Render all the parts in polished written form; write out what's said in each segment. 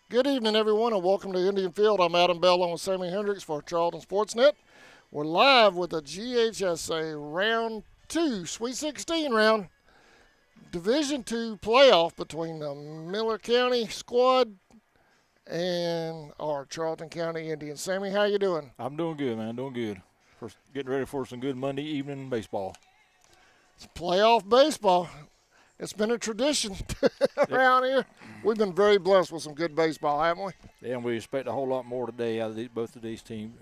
Good evening, everyone, and welcome to Indian Field. I'm Adam Bell on with Sammy Hendricks for Charlton Sportsnet. We're live with the GHSA Round 2, Sweet 16 round, Division 2 playoff between the Miller County squad and our Charlton County Indians. Sammy, how you doing? I'm doing good, man. Doing good. Getting ready for some good Monday evening baseball. It's playoff baseball. It's been a tradition around here. We've been very blessed with some good baseball, haven't we? Yeah, and we expect a whole lot more today out of both of these teams.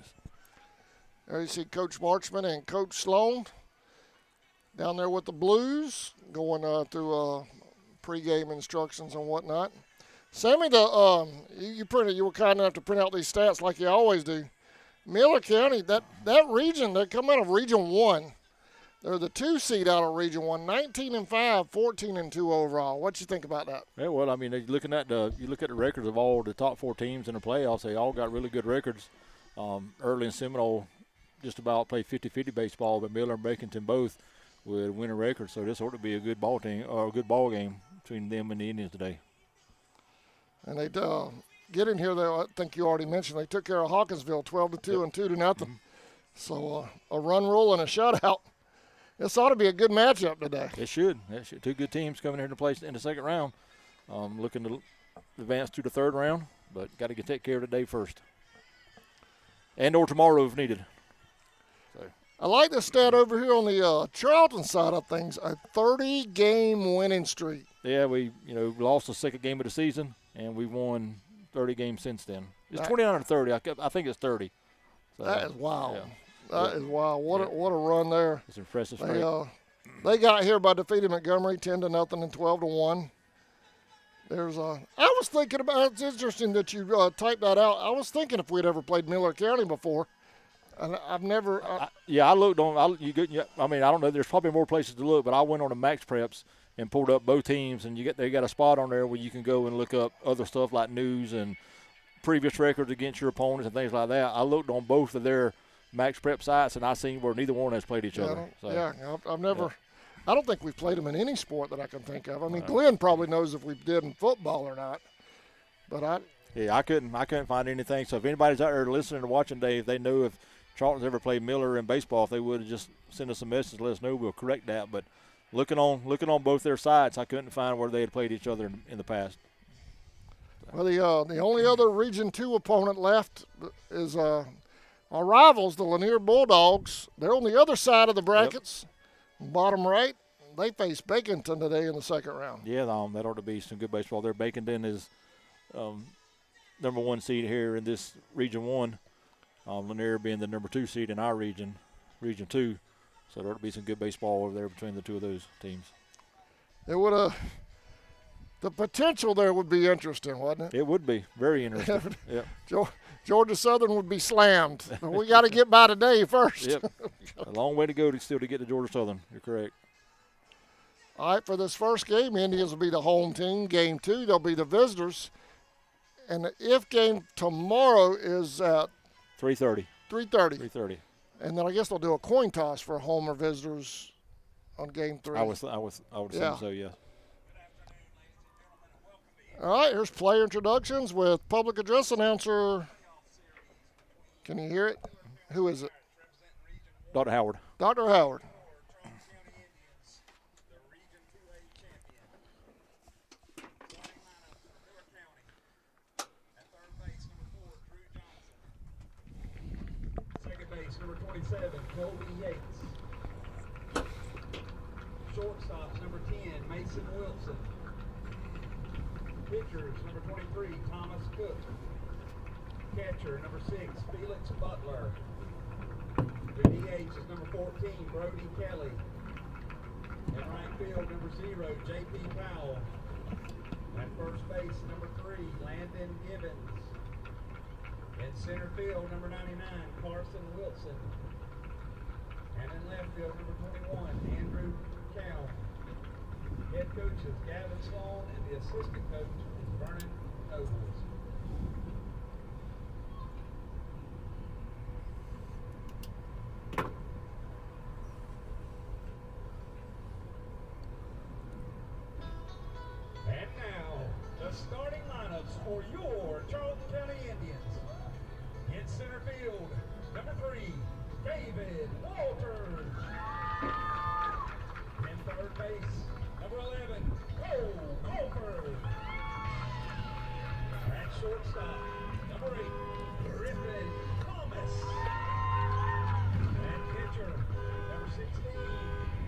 There you see Coach Marchman and Coach Sloan down there with the Blues, going through pregame instructions and whatnot. Sammy, you were kind enough to print out these stats like you always do. Miller County, that region, they come out of Region 1. They're the 2 seed out of Region 1, 19-5, 14-2 overall. What you think about that? Yeah, well, I mean, you look at the records of all the top 4 teams in the playoffs. They all got really good records. Early and Seminole just about played 50-50 baseball, but Miller and Brakenton both with winning records. So this ought to be a good ball team or a good ball game between them and the Indians today. And they get in here. I think you already mentioned they took care of Hawkinsville 12-2 and 2-0. Mm-hmm. So a run rule and a shutout. This ought to be a good matchup today. It should. Two good teams coming here to play in the second round. Looking to advance to the third round, but got to take care of today first. And or tomorrow if needed. So. I like the stat over here on the Charlton side of things, a 30-game winning streak. Yeah, we lost the second game of the season, and we've won 30 games since then. It's 29 or 30. I think it's 30. So, that is wild. Yeah. That is wild. What a run there. It's impressive. They got here by defeating Montgomery 10-0 and 12-1. I was thinking about, it's interesting that you typed that out. I was thinking if we'd ever played Miller County before. And I've never. I looked on. I don't know. There's probably more places to look, but I went on the Max Preps and pulled up both teams, and they got a spot on there where you can go and look up other stuff like news and previous records against your opponents and things like that. I looked on both of their Max Prep sites, and I seen where neither one has played each other. I've never. Yeah. I don't think we've played them in any sport that I can think of. I mean, Glenn probably knows if we did in football or not, but I couldn't find anything. So if anybody's out there listening or watching today, if they know if Charlton's ever played Miller in baseball, if they would have just sent us a message, let us know. We'll correct that. But looking on both their sites, I couldn't find where they had played each other in the past. Well, the only other Region 2 opponent left is our rivals, the Lanier Bulldogs. They're on the other side of the brackets, bottom right. They face Baconton today in the second round. Yeah, that ought to be some good baseball there. Baconton is number 1 seed here in this Region 1. Lanier being the number 2 seed in our region, Region 2. So there ought to be some good baseball over there between the two of those teams. It would the potential there would be interesting, wouldn't it? It would be very interesting. Yeah. Georgia Southern would be slammed. We got to get by today first. Yep. A long way to go to get to Georgia Southern. You're correct. All right, for this first game, Indians will be the home team. Game 2, they'll be the visitors. And the if game tomorrow is at 3:30. 3:30. And then I guess they'll do a coin toss for home or visitors on game 3. I would assume so, yeah. All right, here's player introductions with public address announcer. Can you hear it? Who is it? Dr. Howard. Dr. Howard. Number 27, Colby Yates. Shortstops, number 10, Mason Wilson. Pitchers, number 23, Thomas Cook. Catcher, number 6, Felix Butler. The DH is number 14, Brody Kelly. At right field, number 0, J.P. Powell. At first base, number 3, Landon Gibbons. In center field, number 99, Carson Wilson. And in left field, number 21, Andrew Cow. Head coaches, Gavin Sloan, and the assistant coach is Vernon Nobles. And now, the starting lineups for your David Walters. And third base, number 11, Cole Colford. At shortstop, number 8, Griffin Thomas. And pitcher, number 16,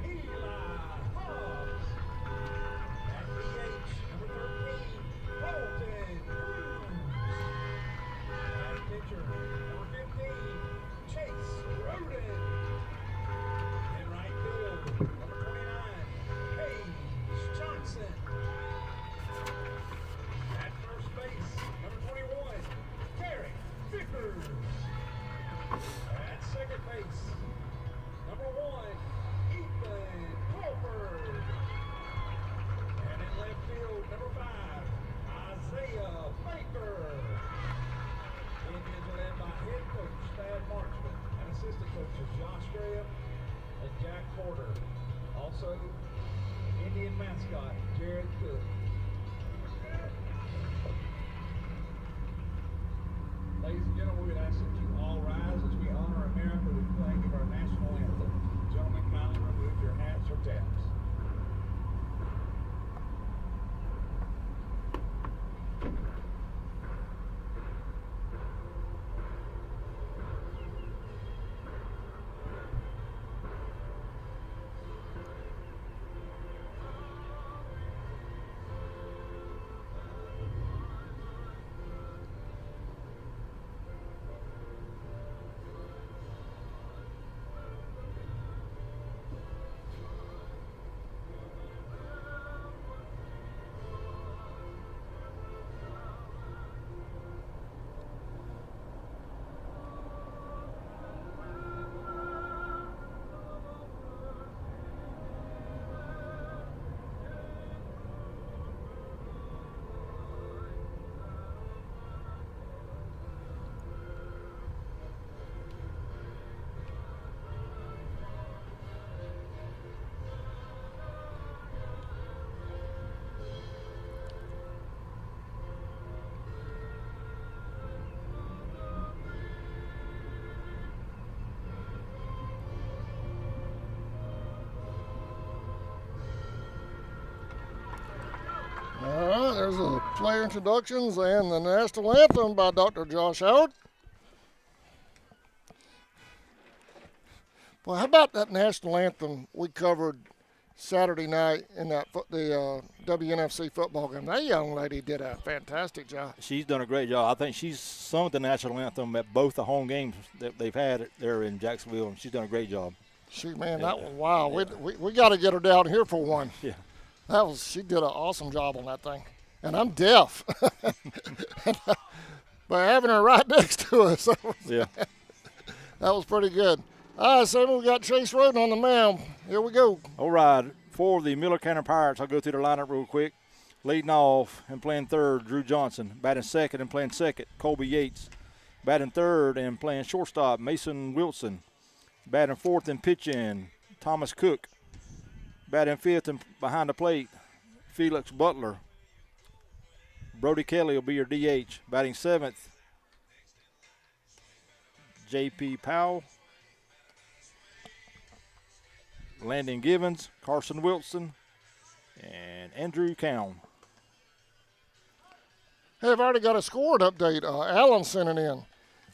Eli Hobbs. At DH, number 13, Colton Cruz. At pitcher, number 15, Chase Roden. In right field, number 29, Paige Johnson. At first base, number 21, Derek Vickers. At second base, number 1, Ethan Crawford. And in left field, number 5, Isaiah Baker. Indians are led by head coach Thad Marchman and assistant coaches Josh Graham and Jack Porter. Also, Indian mascot Jared Cook. Ladies and gentlemen, we would ask that you all rise as we honor America with playing of our national anthem. Gentlemen, kindly remove your hats or tabs. All right, there's the player introductions and the national anthem by Dr. Josh Howard. Well, how about that national anthem we covered Saturday night in that the WNFC football game? That young lady did a fantastic job. She's done a great job. I think she's sung the national anthem at both the home games that they've had there in Jacksonville, and she's done a great job. That was wow. Yeah. We got to get her down here for one. Yeah. She did an awesome job on that thing. And I'm deaf. But having her right next to us, that was pretty good. All right, Sammy, we got Chase Roden on the mound. Here we go. All right, for the Miller County Pirates, I'll go through the lineup real quick. Leading off and playing third, Drew Johnson. Batting second and playing second, Colby Yates. Batting third and playing shortstop, Mason Wilson. Batting fourth and pitching, Thomas Cook. Batting fifth and behind the plate, Felix Butler. Brody Kelly will be your DH. Batting seventh, J.P. Powell. Landon Givens, Carson Wilson, and Andrew Cowan. Hey, I've already got a scoring update. Allen sent it in.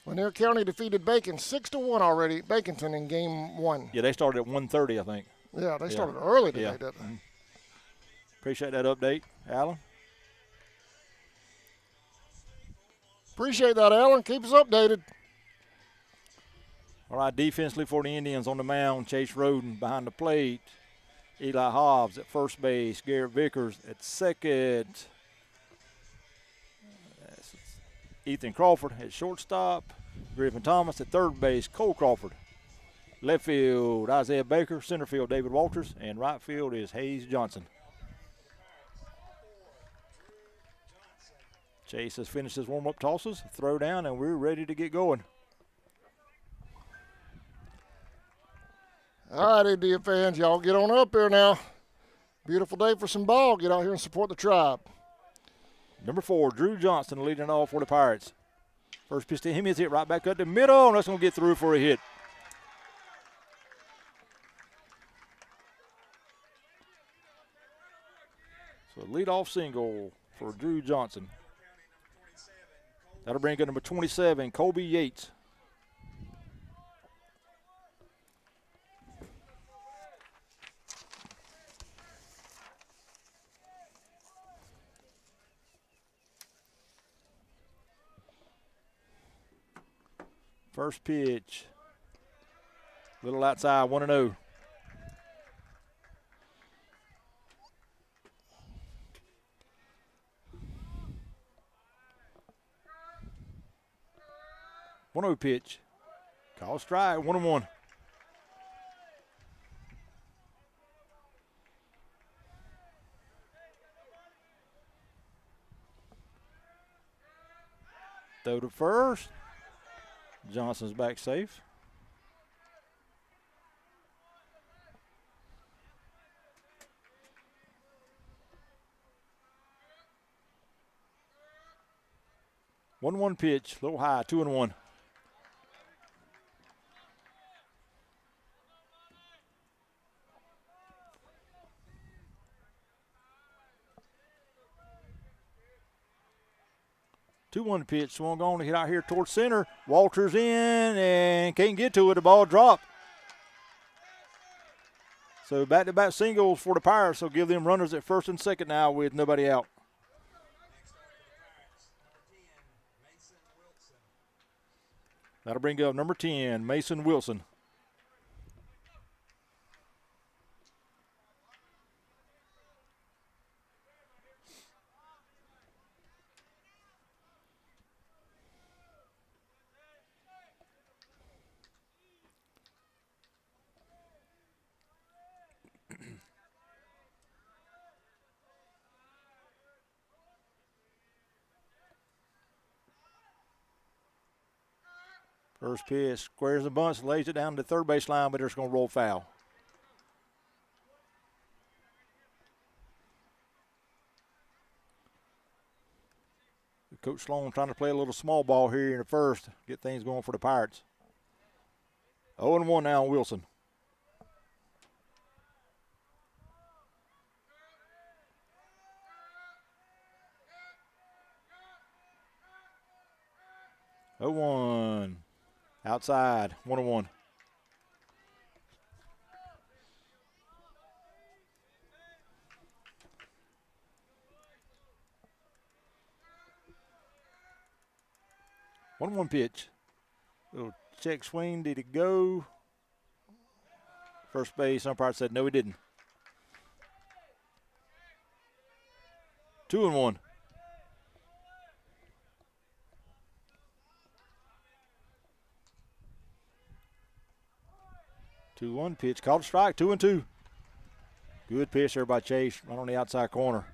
Lanier County defeated Bacon 6-1 already. Baconton in game 1. Yeah, they started at 1:30, I think. Yeah, they started early today, didn't they? Appreciate that update, Alan. Appreciate that, Alan. Keep us updated. All right, defensively for the Indians on the mound, Chase Roden behind the plate. Eli Hobbs at first base. Garrett Vickers at second. Ethan Crawford at shortstop. Griffin Thomas at third base. Cole Crawford. Left field, Isaiah Baker. Center field, David Walters. And right field is Hayes Johnson. Chase has finished his warm-up tosses. Throw down, and we're ready to get going. All right, Indian fans, y'all get on up here now. Beautiful day for some ball. Get out here and support the tribe. Number 4, Drew Johnson leading off for the Pirates. First pitch to him is hit right back up the middle, and that's going to get through for a hit. So leadoff single for Drew Johnson. That'll bring up number 27, Colby Yates. First pitch. Little outside, 1-0. One-0 pitch. Call strike, 1-1. Throw to first. Johnson's back safe. One pitch, a little high, 2-1. Two-one pitch, swung on to hit out here towards center. Walters in and can't get to it. The ball dropped. So back-to-back singles for the Pirates. So give them runners at first and second now with nobody out. That'll bring up number 10, Mason Wilson. First pitch, squares the bunts, lays it down to the third base line, but it's going to roll foul. Coach Sloan trying to play a little small ball here in the first, get things going for the Pirates. 0-1 now on Wilson. Oh-1. Outside, 1-1. One pitch. Little check swing. Did it go? First base umpire said no, he didn't. 2-1. 2-1 pitch, called a strike, 2-2. Good pitch there by Chase, right on the outside corner.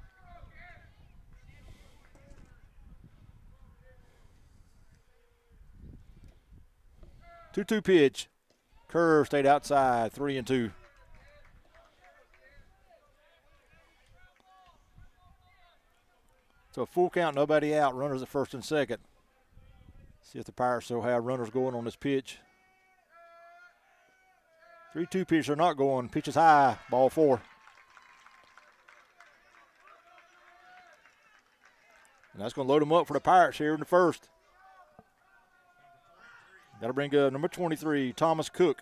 Two pitch, curve stayed outside, 3-2. So full count, nobody out, runners at first and second. See if the Pirates still have runners going on this pitch. 3-2 pitch are not going. Pitch is high. Ball 4. And that's going to load them up for the Pirates here in the first. That'll bring up number 23, Thomas Cook.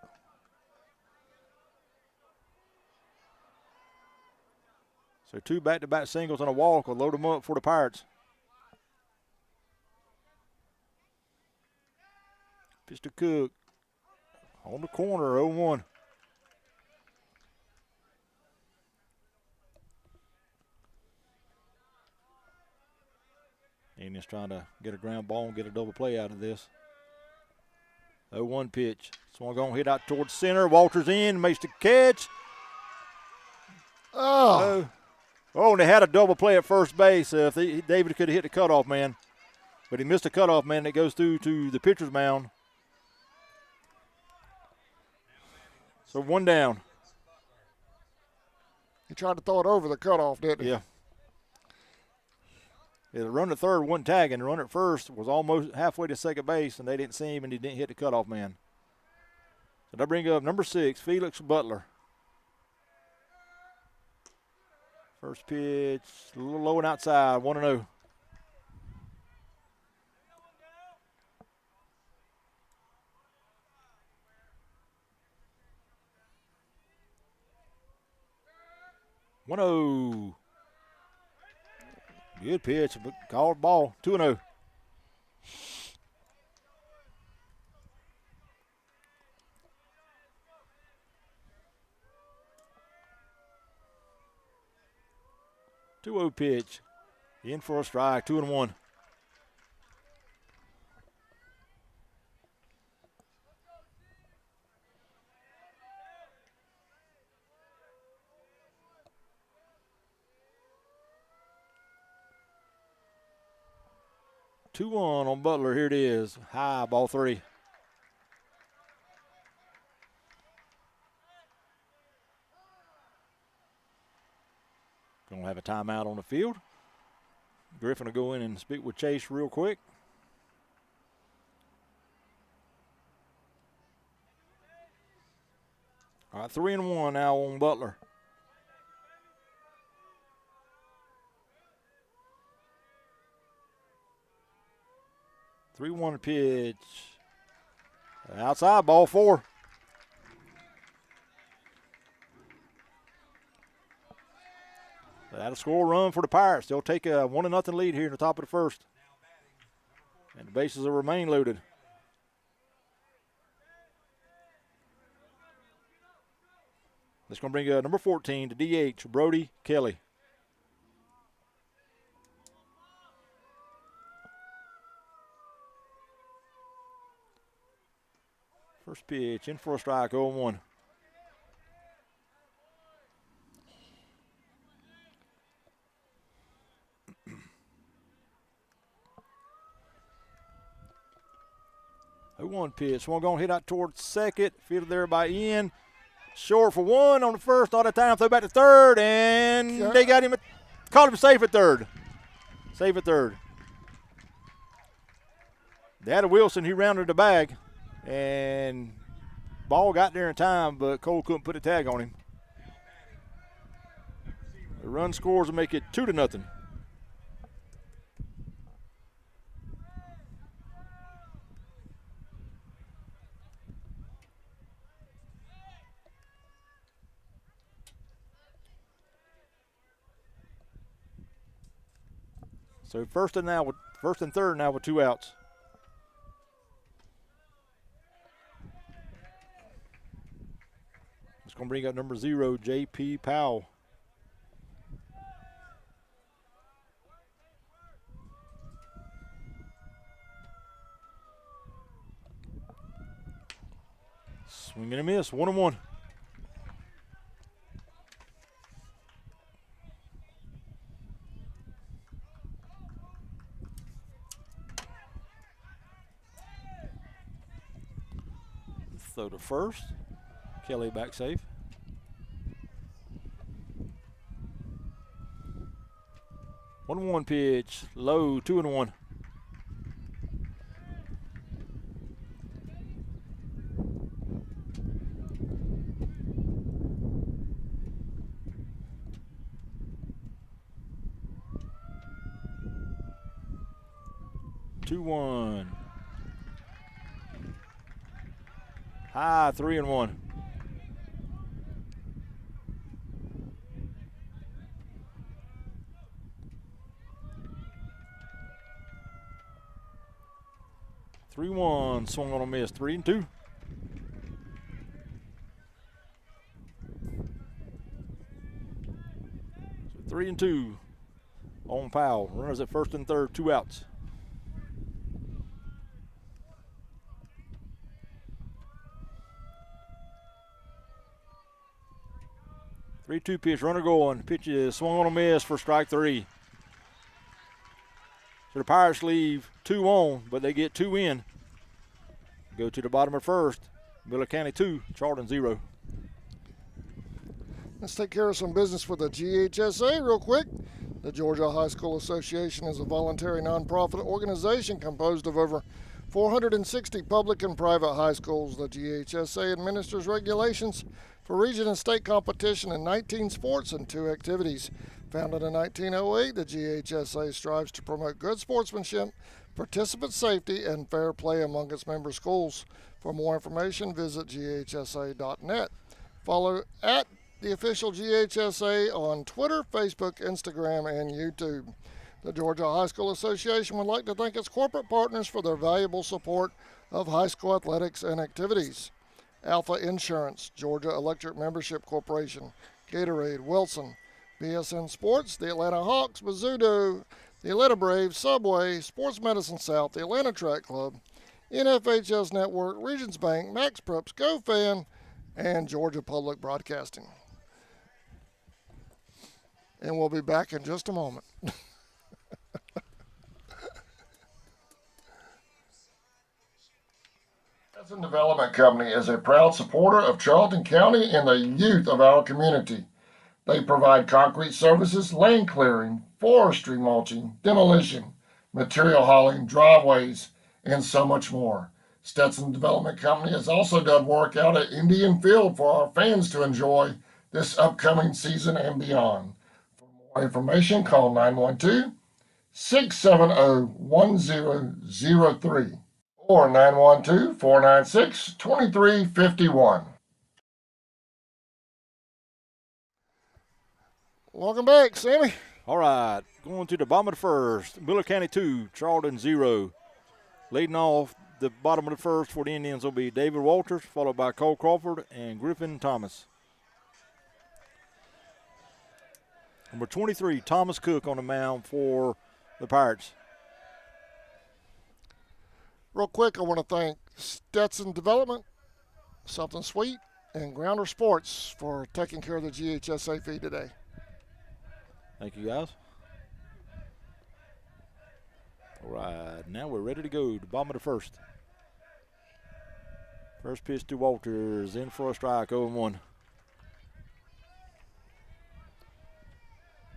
So 2 back-to-back singles and a walk will load them up for the Pirates. Pitch to Cook. On the corner, 0-1. Indians trying to get a ground ball and get a double play out of this. 0-1 pitch. Swung on, hit out towards center. Walters in, makes the catch. Oh, and they had a double play at first base. David could have hit the cutoff man, but he missed the cutoff man that goes through to the pitcher's mound. So 1 down. He tried to throw it over the cutoff, didn't he? Yeah. The run at third wasn't tagging. The run at first was almost halfway to second base, and they didn't see him, and he didn't hit the cutoff man. So that brings up number 6, Felix Butler. First pitch, a little low and outside, 1-0. Good pitch, but called ball, 2-0. Pitch, in for a strike, 2-1. Two one on Butler. Here it is. High, ball 3. Going to have a timeout on the field. Griffin will go in and speak with Chase real quick. All right, 3-1 now on Butler. Three 3-1 pitch. Outside, ball 4. That'll score a run for the Pirates. They'll take a 1-0 lead here in the top of the first. And the bases will remain loaded. That's going to bring number 14 to DH, Brody Kelly. First pitch, in for a strike, 0-1. One pitch. One going to hit out towards second. Fielded there by Ian. Short for 1 on the first. All the time. Throw back to third. And they got him. Called him safe at third. Safe at third. They had a Wilson. He rounded the bag. And ball got there in time, but Cole couldn't put a tag on him. The run scores will make it 2-0. So first and third now with 2 outs. It's going to bring up number 0, J.P. Powell. Swing and a miss, 1-1. Throw to first. Kelly back safe. One pitch, low, 2-1. High, 3-1. Swung on a miss, 3-2. So 3-2 on Powell. Runners at first and third, 2 outs. Three-two pitch, runner going. Pitch is swung on a miss for strike 3. So the Pirates leave 2 on, but they get 2 in. Go to the bottom of first. Miller County 2, Charlton 0. Let's take care of some business with the GHSA real quick. The Georgia High School Association is a voluntary nonprofit organization composed of over 460 public and private high schools. The GHSA administers regulations for region and state competition in 19 sports and 2 activities. Founded in 1908, the GHSA strives to promote good sportsmanship, participant safety, and fair play among its member schools. For more information, visit ghsa.net. Follow at the official GHSA on Twitter, Facebook, Instagram, and YouTube. The Georgia High School Association would like to thank its corporate partners for their valuable support of high school athletics and activities. Alpha Insurance, Georgia Electric Membership Corporation, Gatorade, Wilson, BSN Sports, the Atlanta Hawks, Mizuno, the Atlanta Braves, Subway, Sports Medicine South, the Atlanta Track Club, NFHS Network, Regions Bank, Max Preps, GoFan, and Georgia Public Broadcasting. And we'll be back in just a moment. Charlton Development Company is a proud supporter of Charlton County and the youth of our community. They provide concrete services, lane clearing, forestry mulching, demolition, material hauling, driveways, and so much more. Stetson Development Company has also done work out at Indian Field for our fans to enjoy this upcoming season and beyond. For more information, call 912-670-1003 or 912-496-2351. Welcome back, Sammy. All right, going to the bottom of the first. Miller County 2, Charlton 0. Leading off the bottom of the first for the Indians will be David Walters, followed by Cole Crawford and Griffin Thomas. Number 23, Thomas Cook on the mound for the Pirates. Real quick, I want to thank Stetson Development, Something Sweet, and Grounder Sports for taking care of the GHSA feed today. Thank you, guys. All right, now we're ready to go. The bottom of the first. First pitch to Walters, in for a strike, 0-1.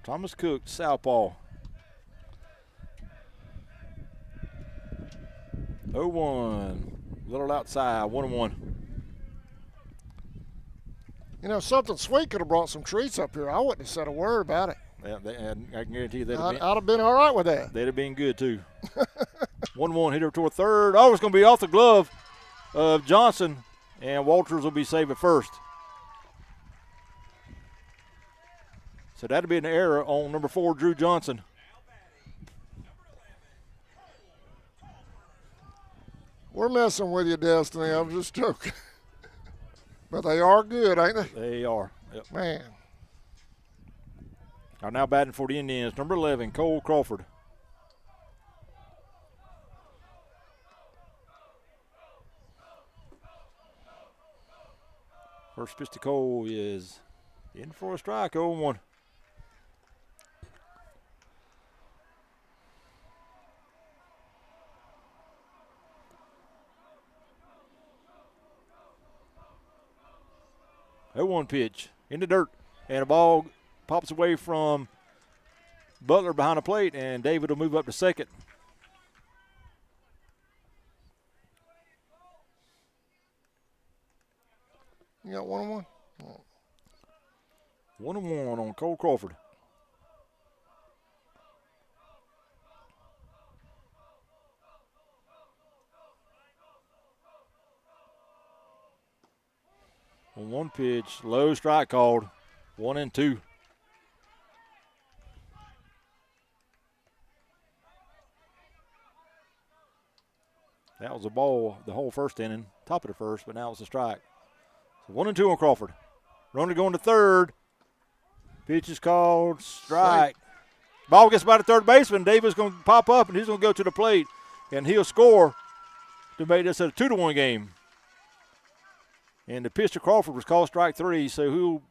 Thomas Cook, southpaw. 0-1, little outside, 1-1. You know, Something Sweet could have brought some treats up here. I wouldn't have said a word about it. Yeah, and I can guarantee you I'd have been all right with that. They'd have been good, too. 1-1, hitter toward third. Oh, it's going to be off the glove of Johnson, and Walters will be saved at first. So that'll be an error on number 4, Drew Johnson. We're messing with you, Destiny. I'm just joking. But they are good, ain't they? They are. Yep. Man. Are now batting for the Indians, number 11, Cole Crawford. First pitch to Cole is in for a strike, 0-1. A 1 pitch in the dirt, and a ball pops away from Butler behind the plate, and David will move up to second. You got 1-1? 1-1 on Cole Crawford. On 1 pitch, low strike called, 1-2. That was a ball the whole first inning, top of the first, but now it's a strike. So 1-2 on Crawford. Runner going to third. Pitch is called, strike. Ball gets by the third baseman. Davis going to pop up, and he's going to go to the plate, and he'll score to make this a 2-1 game. And the pitch to Crawford was called strike 3, so he'll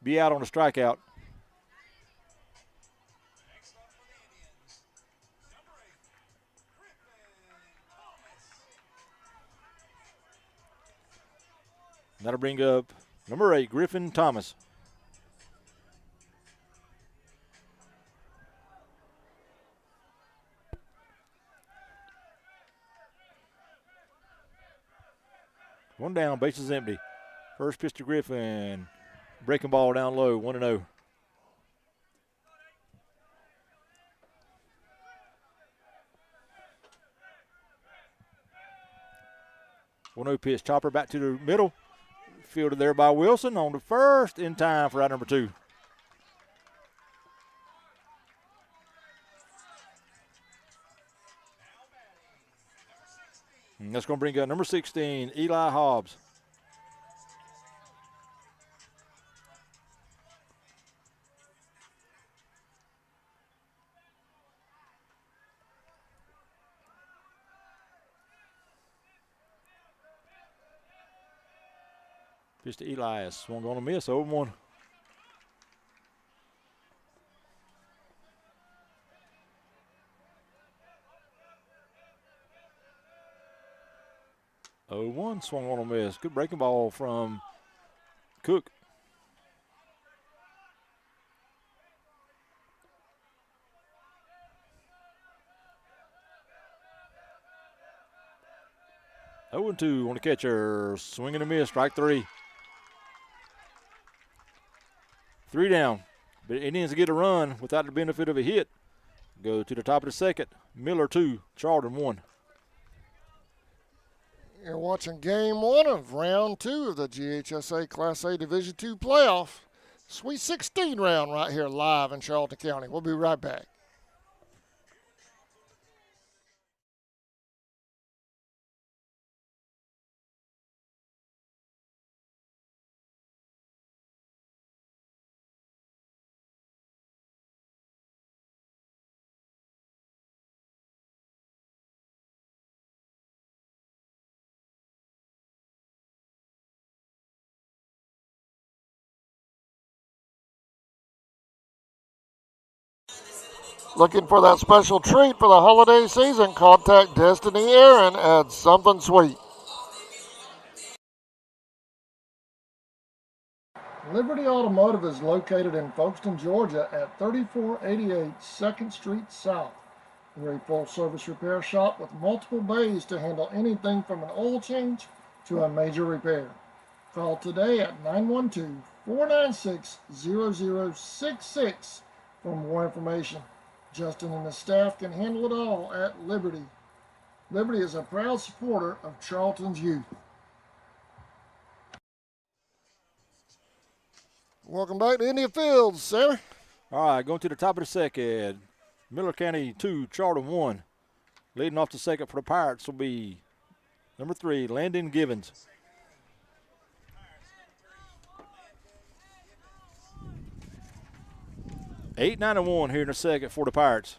be out on a strikeout. That'll bring up number 8, Griffin Thomas. One down, bases empty. First pitch to Griffin. Breaking ball down low, 1-0. One-0 pitch. Chopper back to the middle. Fielded there by Wilson on the first, in time for out number 2. And that's going to bring up number 16, Eli Hobbs. Pitch to Elias. Swung on a miss, 0-1. Swung on a miss. Good breaking ball from Cook. Oh, 0-2 on the catcher. Swing and a miss, strike 3. 3 down. But Indians get a run without the benefit of a hit. Go to the top of the second. Miller 2, Charlton 1. You're watching Game 1 of Round 2 of the GHSA Class A Division II playoff. Sweet 16 round right here live in Charlton County. We'll be right back. Looking for that special treat for the holiday season? Contact Destiny Aaron at Something Sweet. Liberty Automotive is located in Folkestone, Georgia at 3488 2nd Street South. We're a full-service repair shop with multiple bays to handle anything from an oil change to a major repair. Call today at 912-496-0066 for more information. Justin and the staff can handle it all at Liberty. Liberty is a proud supporter of Charlton's youth. Welcome back to Indian Fields, Sammy. All right, going to the top of the second. Miller County 2, Charlton 1. Leading off the second for the Pirates will be number 3, Landon Givens. Eight, 9-1 here in the second for the Pirates.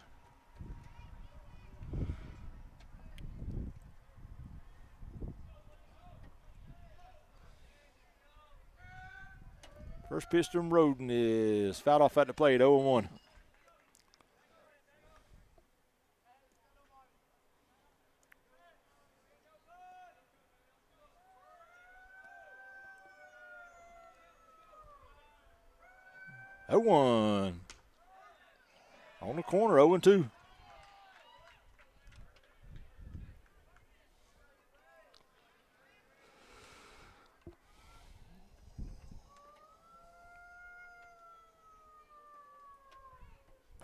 First pitch from Roden is fouled off at the plate, 0-1. On the corner, 0-2.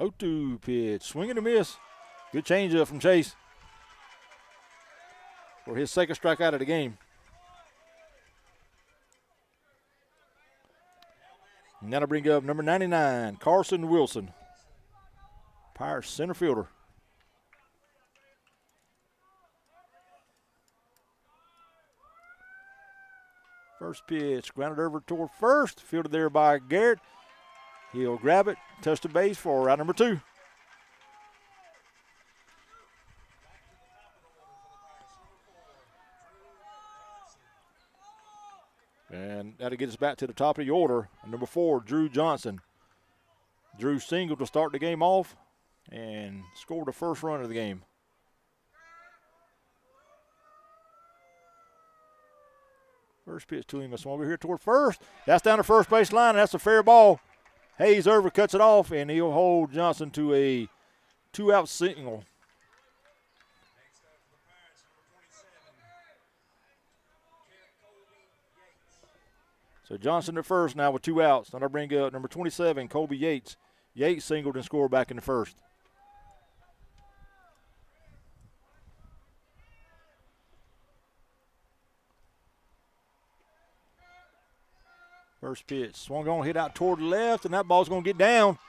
Oh-2 pitch, swing and a miss. Good changeup from Chase for his second strikeout of the game. And that'll bring up number 99, Carson Wilson, Pirates center fielder. First pitch, grounded over toward first, fielded there by Garrett. He'll grab it, touch the base for out number 2. And that'll get us back to the top of the order. Number 4, Drew Johnson. Drew singled to start the game off and scored the first run of the game. First pitch to him, over here toward first. That's down the first base line, and that's a fair ball. Hayes over cuts it off, and he'll hold Johnson to a 2-out single. So Johnson at first now with 2 outs. Then I bring up number 27, Colby Yates. Yates singled and scored back in the first. First pitch, swung on, hit out toward the left, and that ball's going to get down.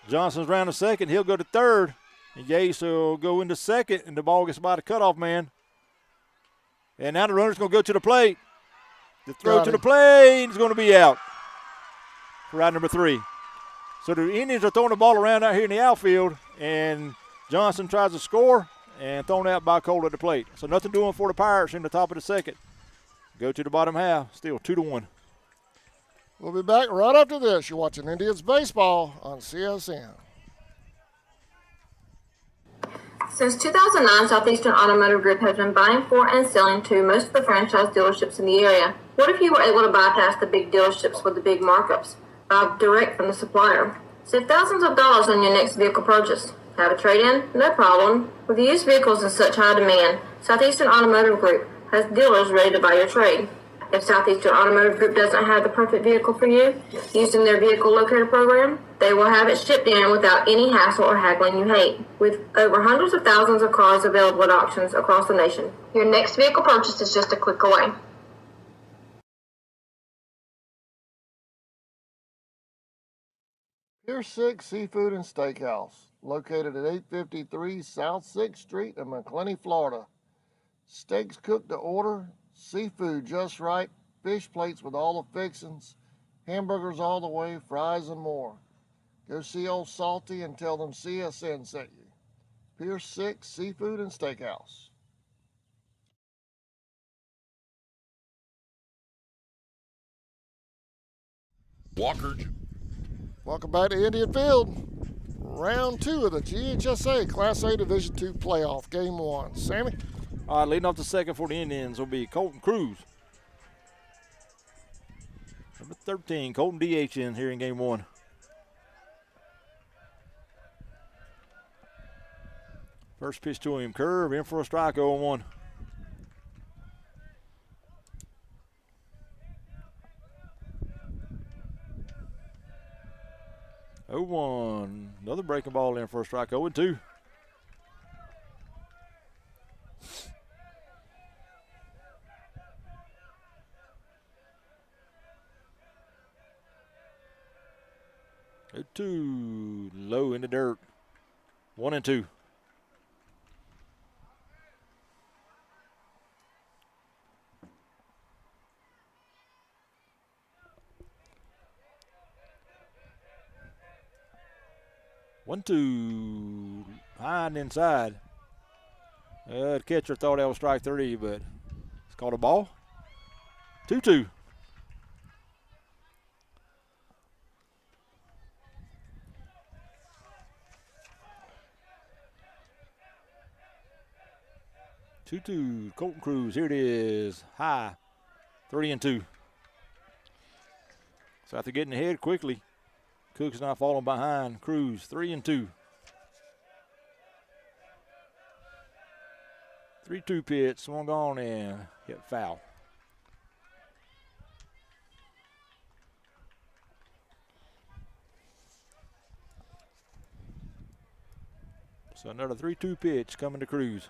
Johnson's round to second. He'll go to third. And Yates will go into second, and the ball gets by the cutoff man. And now the runner's going to go to the plate. The throw to the plate is going to be out for ride number 3. So the Indians are throwing the ball around out here in the outfield, and Johnson tries to score and thrown out by Cole at the plate. So nothing doing for the Pirates in the top of the second. Go to the bottom half, still 2-1. We'll be back right after this. You're watching Indians baseball on CSN. Since 2009, Southeastern Automotive Group has been buying for and selling to most of the franchise dealerships in the area. What if you were able to bypass the big dealerships with the big markups? Buy direct from the supplier. Save thousands of dollars on your next vehicle purchase. Have a trade-in? No problem. With used vehicles in such high demand, Southeastern Automotive Group has dealers ready to buy your trade. If Southeastern Automotive Group doesn't have the perfect vehicle for you, using their vehicle locator program, they will have it shipped in without any hassle or haggling you hate. With over hundreds of thousands of cars available at auctions across the nation, your next vehicle purchase is just a click away. Pier 6 Seafood and Steakhouse, located at 853 South 6th Street in McClenny, Florida. Steaks cooked to order, seafood just right, fish plates with all the fixings, hamburgers all the way, fries and more. Go see old Salty and tell them CSN sent you. Pier 6 Seafood and Steakhouse. Walker. Welcome back to Indian Field. Round 2 of the GHSA Class A Division II playoff, Game 1. Sammy? All right, leading off the second for the Indians will be Colton Cruz. Number 13, Colton DH in here in Game 1. First pitch to him, curve, in for a strike, 0-1. Another breaking ball in for a strike, 0-2. Too low in the dirt. 1-2. One, two, high and inside. The catcher thought that was strike 3, but it's called a ball. 2-2. Colton Cruz. Here it is. High. 3-2. So after getting ahead quickly, Cook's not falling behind. Cruz, 3-2. 3-2 pitch, swung on and hit foul. So another 3-2 pitch coming to Cruz.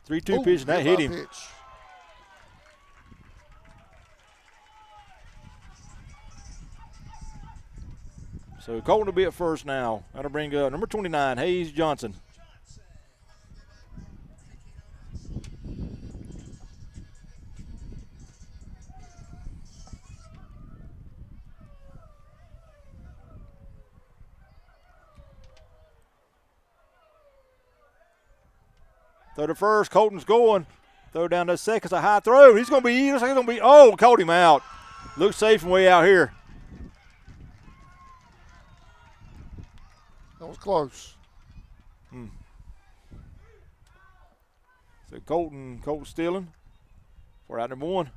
Three-two pitch, and that hit him. Pitch. So Colton will be at first now. That'll bring up number 29, Hayes Johnson. Throw to first, Colton's going. Throw down to second, it's a high throw. He's going to be, caught him out. Looks safe and way out here. That was close. So Colton stealing for out number 1.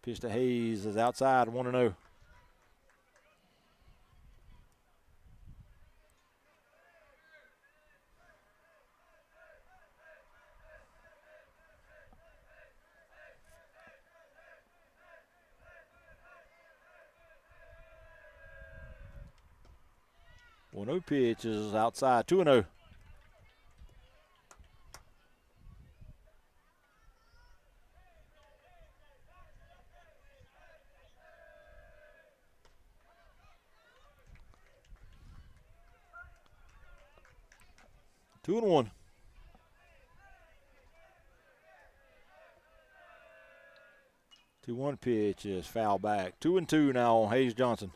Pitch to Hayes is outside, 1-0. No pitch is outside, 2-0. Two and one. 2-1 pitch is foul back. 2-2 now on Hayes Johnson.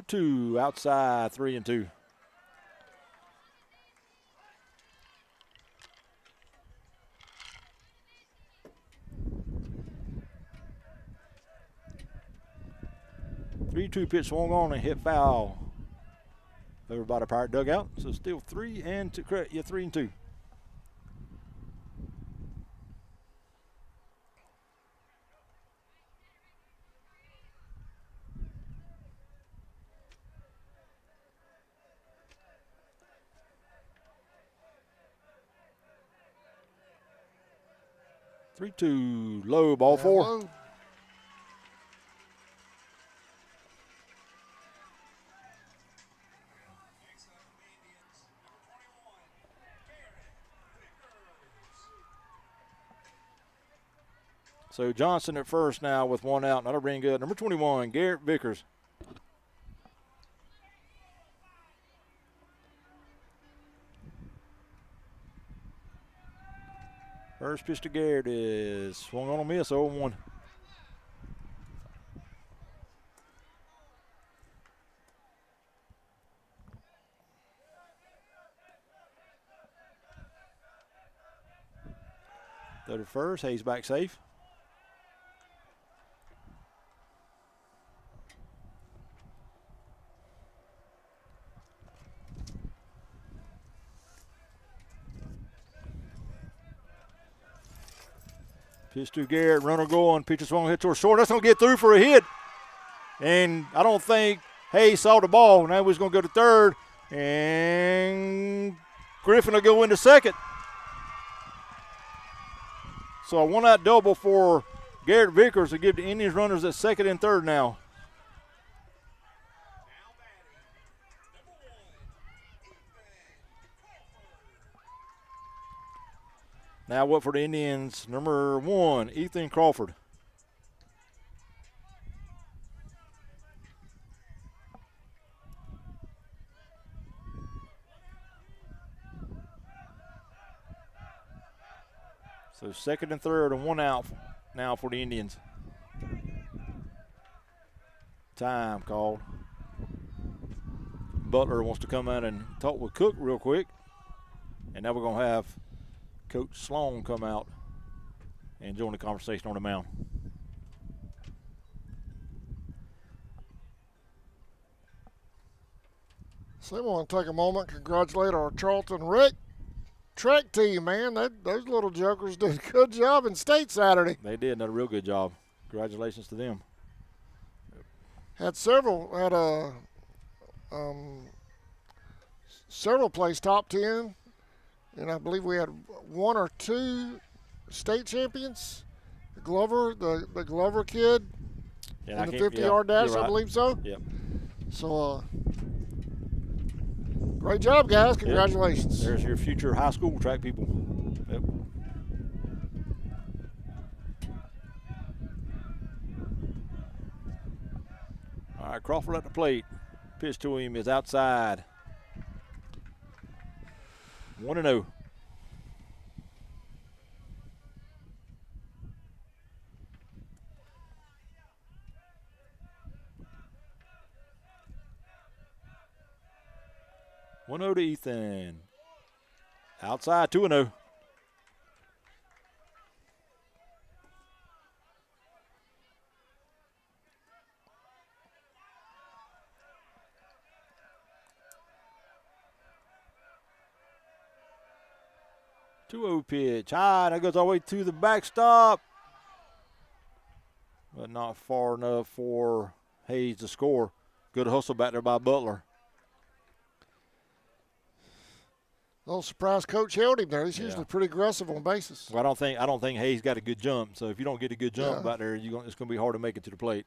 Two outside, 3-2. Three-two pitch swung on and hit foul. Over by the Pirate dugout. So still 3-2. Correct, yeah, 3-2. Three-two, low, ball Yeah, 4. low. So Johnson at first now with 1 out. That'll bring good. Number 21, Garrett Vickers. First pitch to Garrett is swung on a miss, 0-1. Throw to first, Hayes back safe. Pitch to Garrett, runner going, pitch is swung, hit towards short. That's going to get through for a hit. And I don't think Hayes saw the ball. Now he's going to go to third. And Griffin will go into second. So a 1-out double for Garrett Vickers to give the Indians runners at second and third now. Now what for the Indians? Number 1, Ethan Crawford. So second and third and 1 out now for the Indians. Time called. Butler wants to come out and talk with Cook real quick. And now we're going to have Coach Sloan come out and join the conversation on the mound. So I want to take a moment and congratulate our Charlton Rec track team, man. Those little jokers did a good job in state Saturday. They did a real good job. Congratulations to them. Had several place top 10, and I believe we had 1 or 2 state champions. The Glover kid Yeah, in the 50-yard dash, right. I believe so. Yep. So, great job, guys. Congratulations. There's your future high school track people. Yep. All right, Crawford at the plate. Pitch to him is outside. 1-0. To Ethan. Outside, 2-0. 2-0 pitch. High. That goes all the way to the backstop. But not far enough for Hayes to score. Good hustle back there by Butler. Little surprise coach held him there. He's usually pretty aggressive on bases. Well, I don't think Hayes got a good jump. So if you don't get a good jump back there, it's going to be hard to make it to the plate.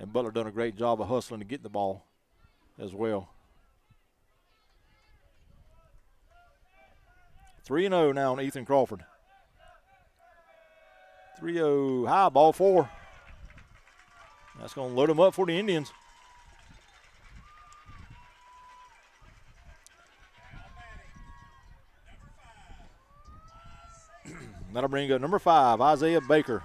And Butler done a great job of hustling to get the ball as well. 3-0 now on Ethan Crawford. 3-0 high, ball 4. That's going to load them up for the Indians. That'll bring up number 5, Isaiah Baker.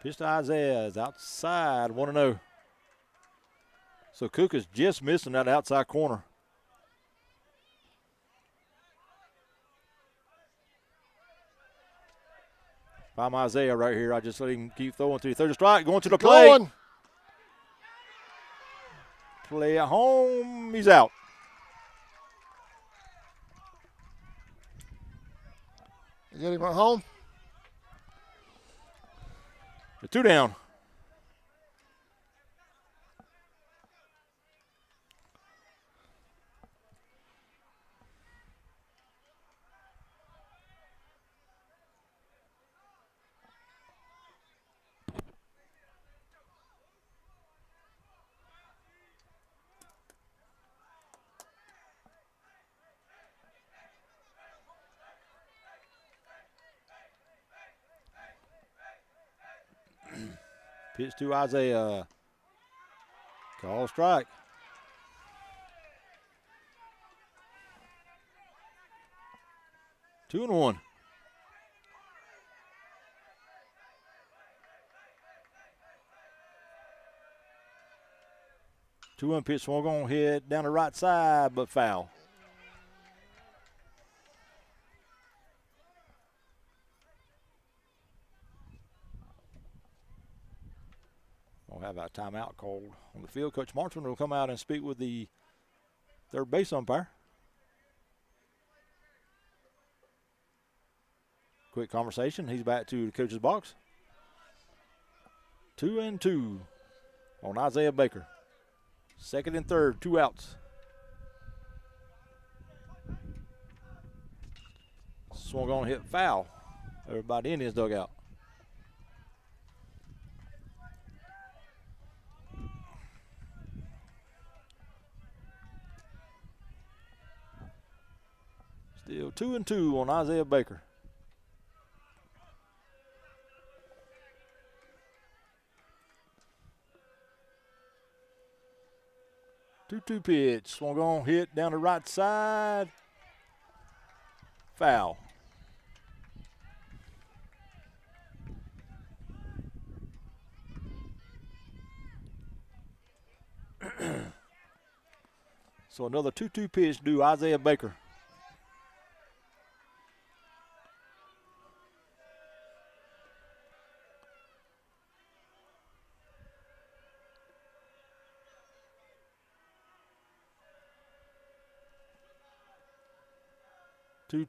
Pitch to Isaiah is outside, 1-0. So Cook is just missing that outside corner. If I'm Isaiah right here, I just let him keep throwing to the third strike, going to the plate. Play at home, he's out. You get him at home? The 2 down. Pitch to Isaiah. Call strike. Two and 1. Two-1 pitch swung on, hit down the right side, but foul. We'll have a timeout called on the field. Coach Marchman will come out and speak with the third base umpire. Quick conversation. He's back to the coach's box. 2-2 on Isaiah Baker. Second and third, 2 outs. Swung on, hit foul. Everybody in his dugout. Still 2-2 on Isaiah Baker. Two pitch. Swung on, hit down the right side. Foul. So another 2-2 pitch due Isaiah Baker.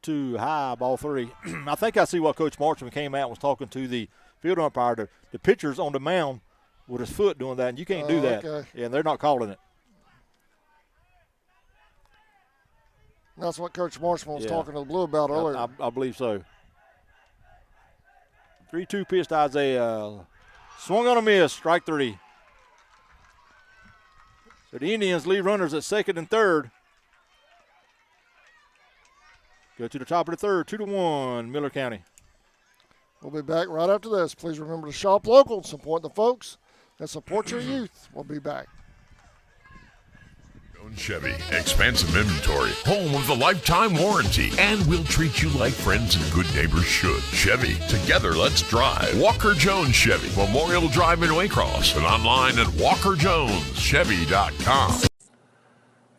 Two high, ball 3. I think I see what Coach Marchman came out and was talking to the field umpire. The pitcher's on the mound with his foot doing that, and you can't do that. Okay. Yeah, and they're not calling it. That's what Coach Marshall was talking to the Blue about earlier. I believe so. 3-2 pitch to Isaiah. Swung on a miss, strike 3. So the Indians leave runners at second and third. Go to the top of the third, 2-1, Miller County. We'll be back right after this. Please remember to shop local and support the folks that support your youth. We'll be back. Chevy, expansive inventory, home of the lifetime warranty, and we'll treat you like friends and good neighbors should. Chevy, together let's drive. Walker Jones Chevy, Memorial Drive in Waycross, and online at walkerjoneschevy.com.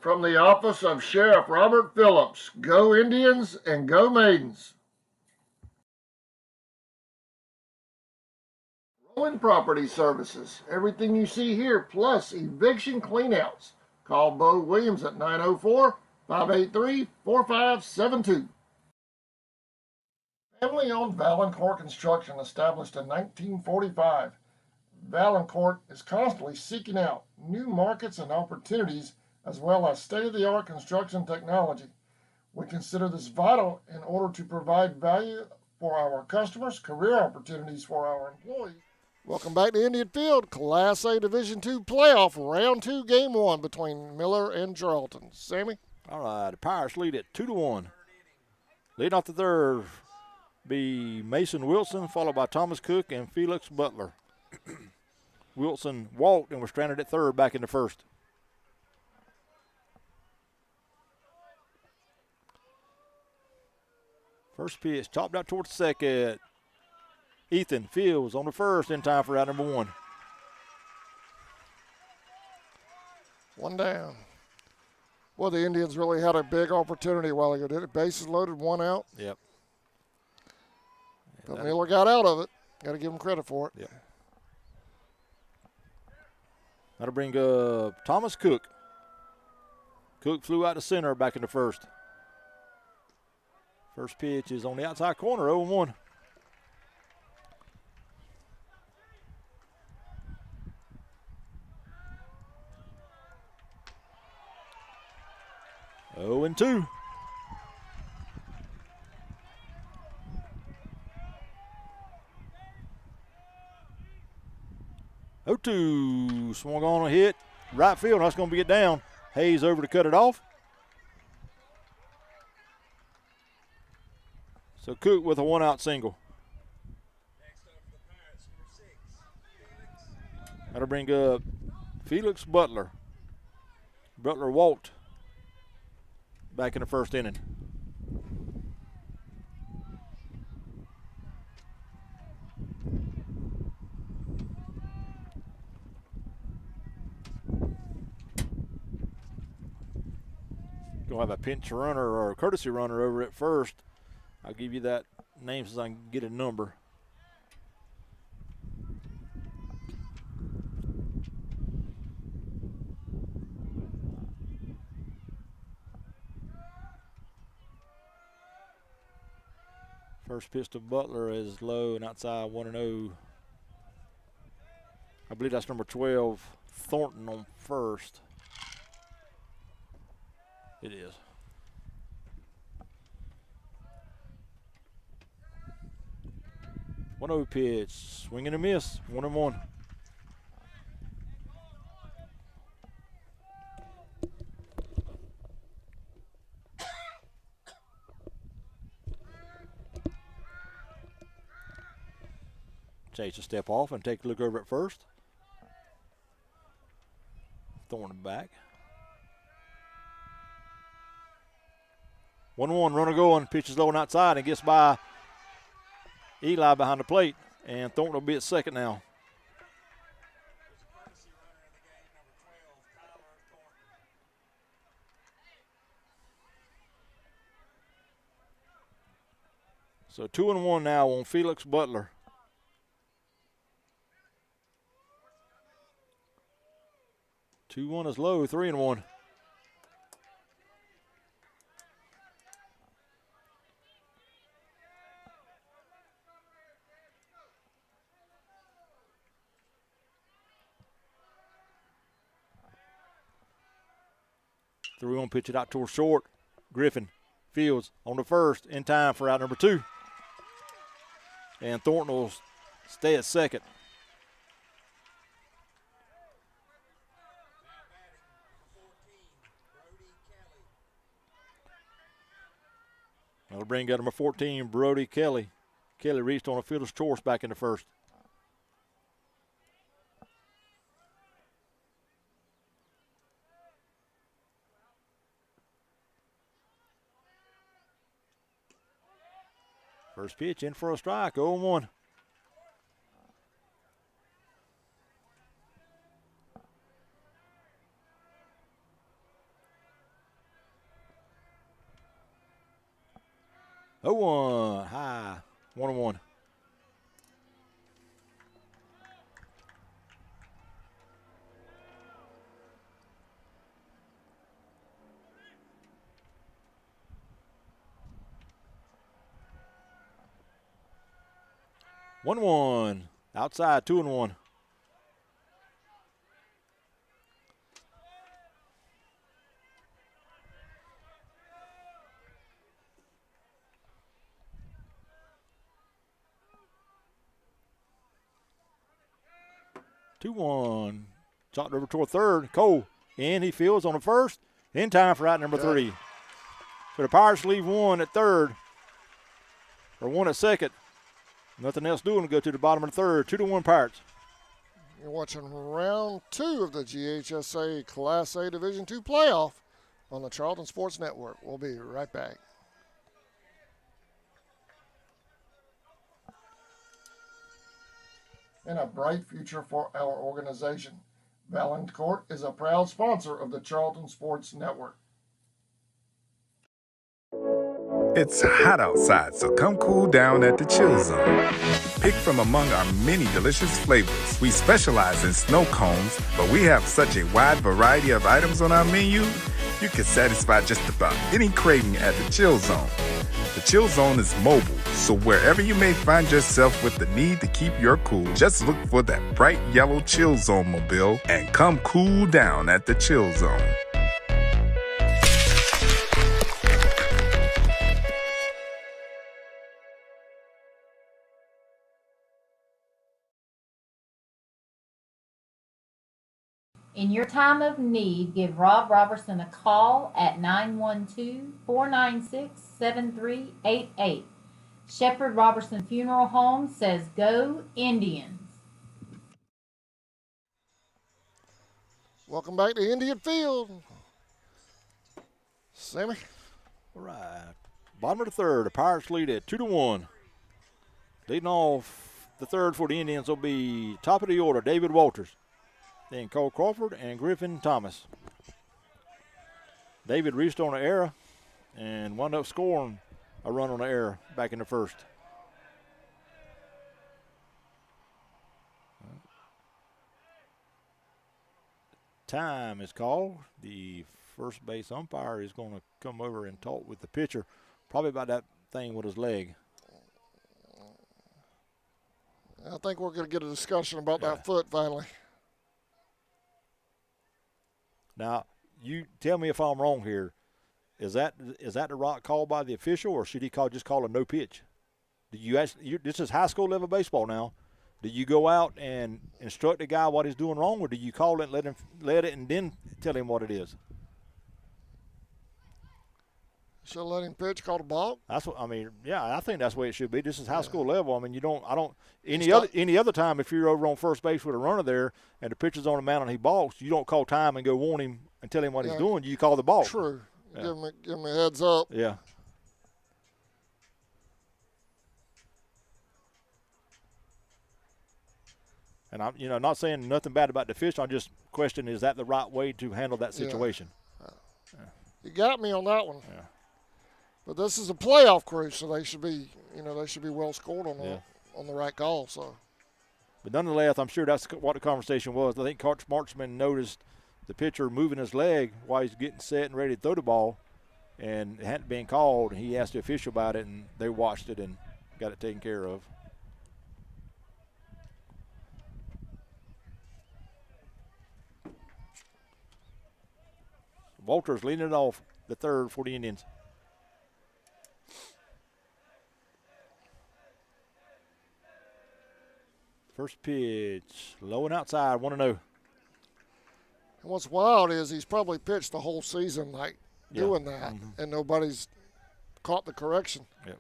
from the office of Sheriff Robert Phillips. Go Indians and go Maidens. Rolling Property Services. Everything you see here, plus eviction cleanouts. Call Bo Williams at 904-583-4572. Family-owned Valancourt Construction, established in 1945. Valancourt is constantly seeking out new markets and opportunities, as well as state-of-the-art construction technology. We consider this vital in order to provide value for our customers, career opportunities for our employees. Welcome back to Indian Field, Class A Division II playoff, round 2, game 1 between Miller and Charlton. Sammy? All right, the Pirates lead it 2-1. Leading off the third be Mason Wilson, followed by Thomas Cook and Felix Butler. Wilson walked and was stranded at third back in the first. First pitch, topped out towards second. Ethan Fields on the first in time for out number 1. One down. Well, the Indians really had a big opportunity while ago, did it? Bases loaded, 1 out. Yep. But Miller got out of it. Got to give him credit for it. Yep. That'll bring Thomas Cook. Cook flew out to center back in the first. First pitch is on the outside corner, 0-1. Oh, and 2. Oh, 2. Swung on a hit. Right field. That's going to get down. Hayes over to cut it off. So Cook with a 1-out single. That'll bring up Felix Butler. Butler walked back in the first inning. Gonna have a pinch runner or a courtesy runner over at first. I'll give you that name since I can get a number. First pitch to Butler is low and outside 1-0. I believe that's number 12, Thornton on first. It is. 1-0 pitch, swing and a miss, 1-1. Chase a step off and take a look over at first. Throwing it back. 1-1, runner going, pitches low and outside and gets by Eli behind the plate. And Thornton will be at second now. So 2-1 now on Felix Butler. Two 1 is low, 3-1. Three 1 pitch it out towards short. Griffin Fields on the first in time for out number 2. And Thornton will stay at second. That'll bring out number 14, Brody Kelly. Kelly reached on a fielder's choice back in the first. First pitch in for a strike, 0-1. 0-1. High. 1-1. One. Outside. 2-1. Shot over toward third. Cole in. He fields on the first. In time for out number 3. So the Pirates leave 1 at third. Or 1 at second. Nothing else doing to go to the bottom of the third. 2-1 Pirates. You're watching round 2 of the GHSA Class A Division II playoff on the Charlton Sports Network. We'll be right back. And a bright future for our organization. Valancourt is a proud sponsor of the Charlton Sports Network. It's hot outside, so come cool down at the Chill Zone. Pick from among our many delicious flavors. We specialize in snow cones, but we have such a wide variety of items on our menu, you can satisfy just about any craving at the Chill Zone. The Chill Zone is mobile, so wherever you may find yourself with the need to keep your cool, just look for that bright yellow Chill Zone mobile and come cool down at the Chill Zone. In your time of need, give Rob Robertson a call at 912-496-7388. Shepherd Robertson Funeral Home says, "Go Indians." Welcome back to Indian Field. Sammy? All right. Bottom of the third. The Pirates lead at 2-1. Leading off the third for the Indians will be top of the order, David Walters. Then Cole Crawford and Griffin Thomas. David reached on an error and wound up scoring a run on the error back in the first. Time is called. The first base umpire is going to come over and talk with the pitcher, probably about that thing with his leg. I think we're going to get a discussion about that foot finally. Now, you tell me if I'm wrong here. Is that the right call by the official, or should he just call a no pitch? Do you actually? This is high school level baseball now. Do you go out and instruct the guy what he's doing wrong, or do you call it, let it, and then tell him what it is? Should let him pitch, call the ball. That's what I mean. Yeah, I think that's the way it should be. This is high school level. I mean, any other time if you're over on first base with a runner there and the pitcher's on the mound and he balks, you don't call time and go warn him and tell him what he's doing. You call the ball. True. Yeah. Give him a heads up. Yeah. And I'm not saying nothing bad about the official. I'm just questioning, is that the right way to handle that situation? You got me on that one. Yeah. But this is a playoff crew, so they should be well scored on the right call. So, but nonetheless, I'm sure that's what the conversation was. I think Coach Marchman noticed the pitcher moving his leg while he's getting set and ready to throw the ball, and it hadn't been called. And he asked the official about it, and they watched it and got it taken care of. Walters leading it off the third for the Indians. First pitch, low and outside, 1-0. And what's wild is he's probably pitched the whole season doing that, and nobody's caught the correction. Yep.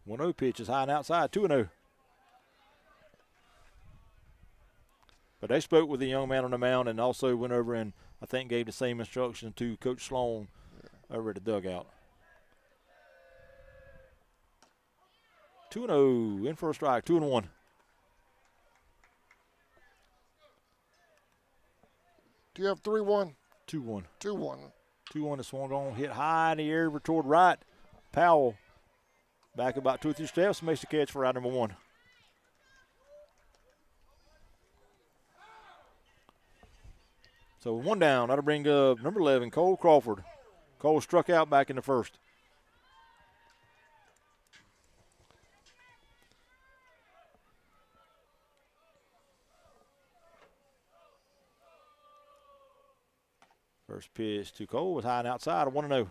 1-0 pitch is high and outside, 2-0. But they spoke with the young man on the mound and also went over and I think gave the same instruction to Coach Sloan over at the dugout. 2-0, in for a strike, 2-1. Do you have 3-1? 2-1. 2-1. 2-1 is swung on, hit high in the air toward right. Powell back about 2 or 3 steps, makes the catch for out number 1. So 1 down. That'll bring up number 11, Cole Crawford. Cole struck out back in the first. First pitch to Cole was high and outside, 1-0.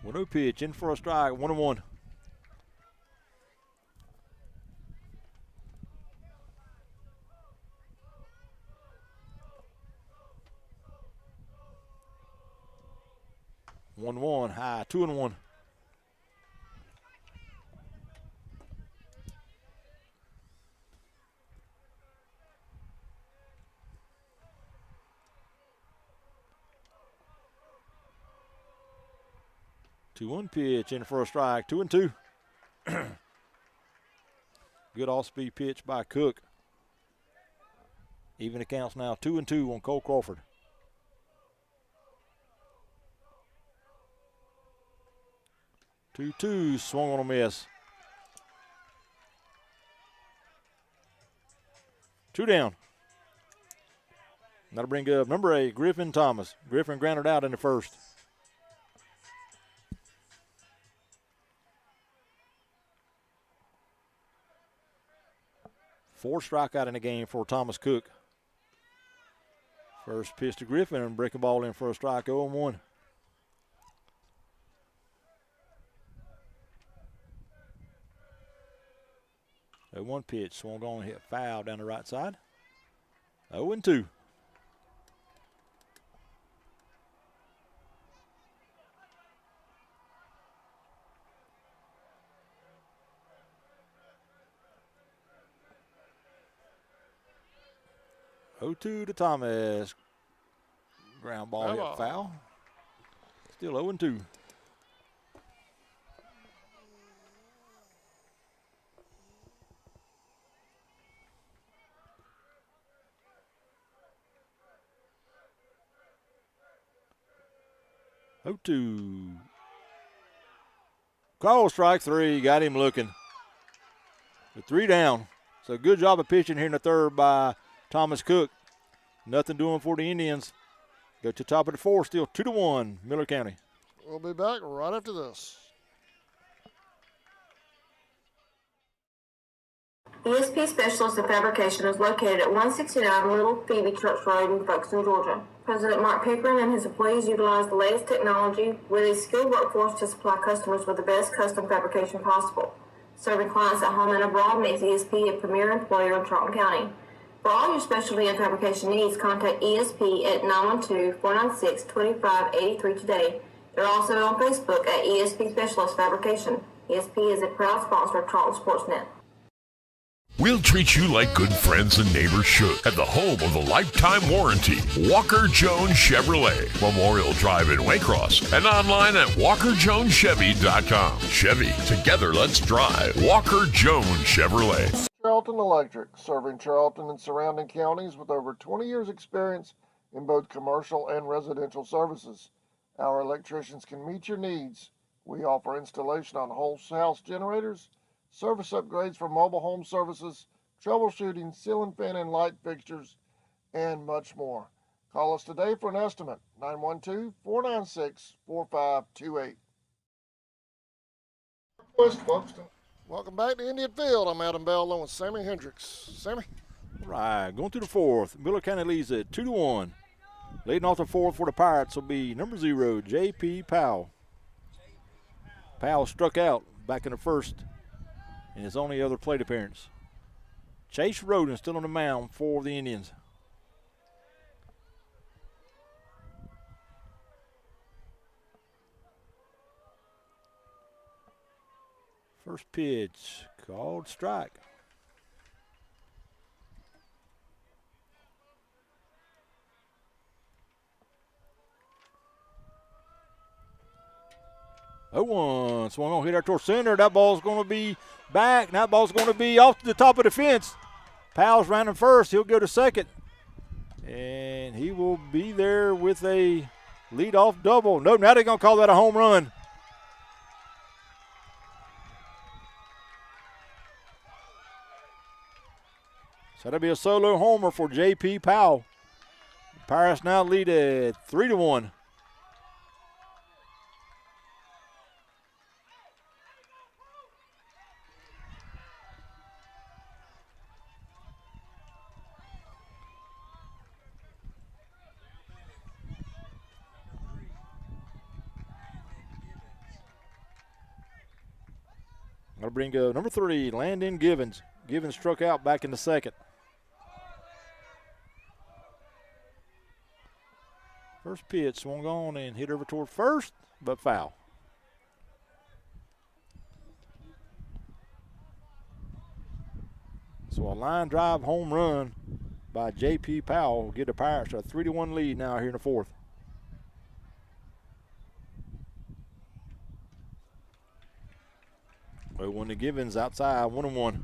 One-0 pitch in for a strike, 1-1. One high, 2-1. Two-one pitch in for a strike, 2-2. Good off-speed pitch by Cook. Even accounts now 2-2 on Cole Crawford. 2-2, swung on a miss. 2 down. That'll bring up number 8, Griffin Thomas. Griffin grounded out in the first. Four strikeout in the game for Thomas Cook. First pitch to Griffin and breaking ball in for a strike, 0-1. A 1 pitch, swung on and hit foul down the right side. 0-2. To Thomas. Ground ball hit foul. Still 0-2. Call strike 3. Got him looking. The 3 down. So good job of pitching here in the third by Thomas Cook. Nothing doing for the Indians. Go to the top of the 4th, still 2-1, Miller County. We'll be back right after this. ESP Specialist in Fabrication is located at 169 Little Phoebe Church Road in Folkestone, Georgia. President Mark Pickering and his employees utilize the latest technology with a skilled workforce to supply customers with the best custom fabrication possible. Serving clients at home and abroad makes ESP a premier employer in Charlton County. For all your specialty and fabrication needs, contact ESP at 912-496-2583 today. They're also on Facebook at ESP Specialist Fabrication. ESP is a proud sponsor of Charlton Sportsnet. We'll treat you like good friends and neighbors should at the home of the lifetime warranty, Walker Jones Chevrolet, Memorial Drive in Waycross, and online at walkerjonechevy.com. Chevy, together let's drive. Walker Jones Chevrolet. Charlton Electric, serving Charlton and surrounding counties with over 20 years experience in both commercial and residential services. Our electricians can meet your needs. We offer installation on whole house generators, service upgrades for mobile home services, troubleshooting, ceiling fan and light fixtures, and much more. Call us today for an estimate, 912-496-4528. Welcome back to Indian Field. I'm Adam Bell along with Sammy Hendricks. Sammy? All right, going to the 4th. Miller County leads it 2-1. Leading off the 4th for the Pirates will be number 0, J.P. Powell. Powell struck out back in the first in his only other plate appearance. Chase Roden still on the mound for the Indians. First pitch, called strike. 0-1. Swung on, hit there towards center. That ball's going to be back. That ball's going to be off to the top of the fence. Powell's rounding first. He'll go to second. And he will be there with a leadoff double. No, now they're going to call that a home run. So that'll be a solo homer for J.P. Powell. The Pirates now lead at 3-1. I'll bring number 3, Landon Givens. Givens struck out back in the second. First pitch swung on and hit over toward first, but foul. So a line drive home run by J.P. Powell will give the Pirates a 3-1 lead now here in the fourth. Well, when the Givens outside, 1-1.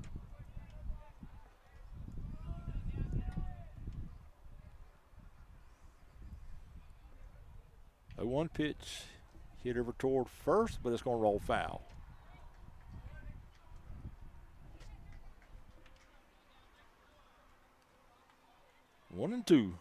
A 1 pitch hit over toward first, but it's going to roll foul. One and two.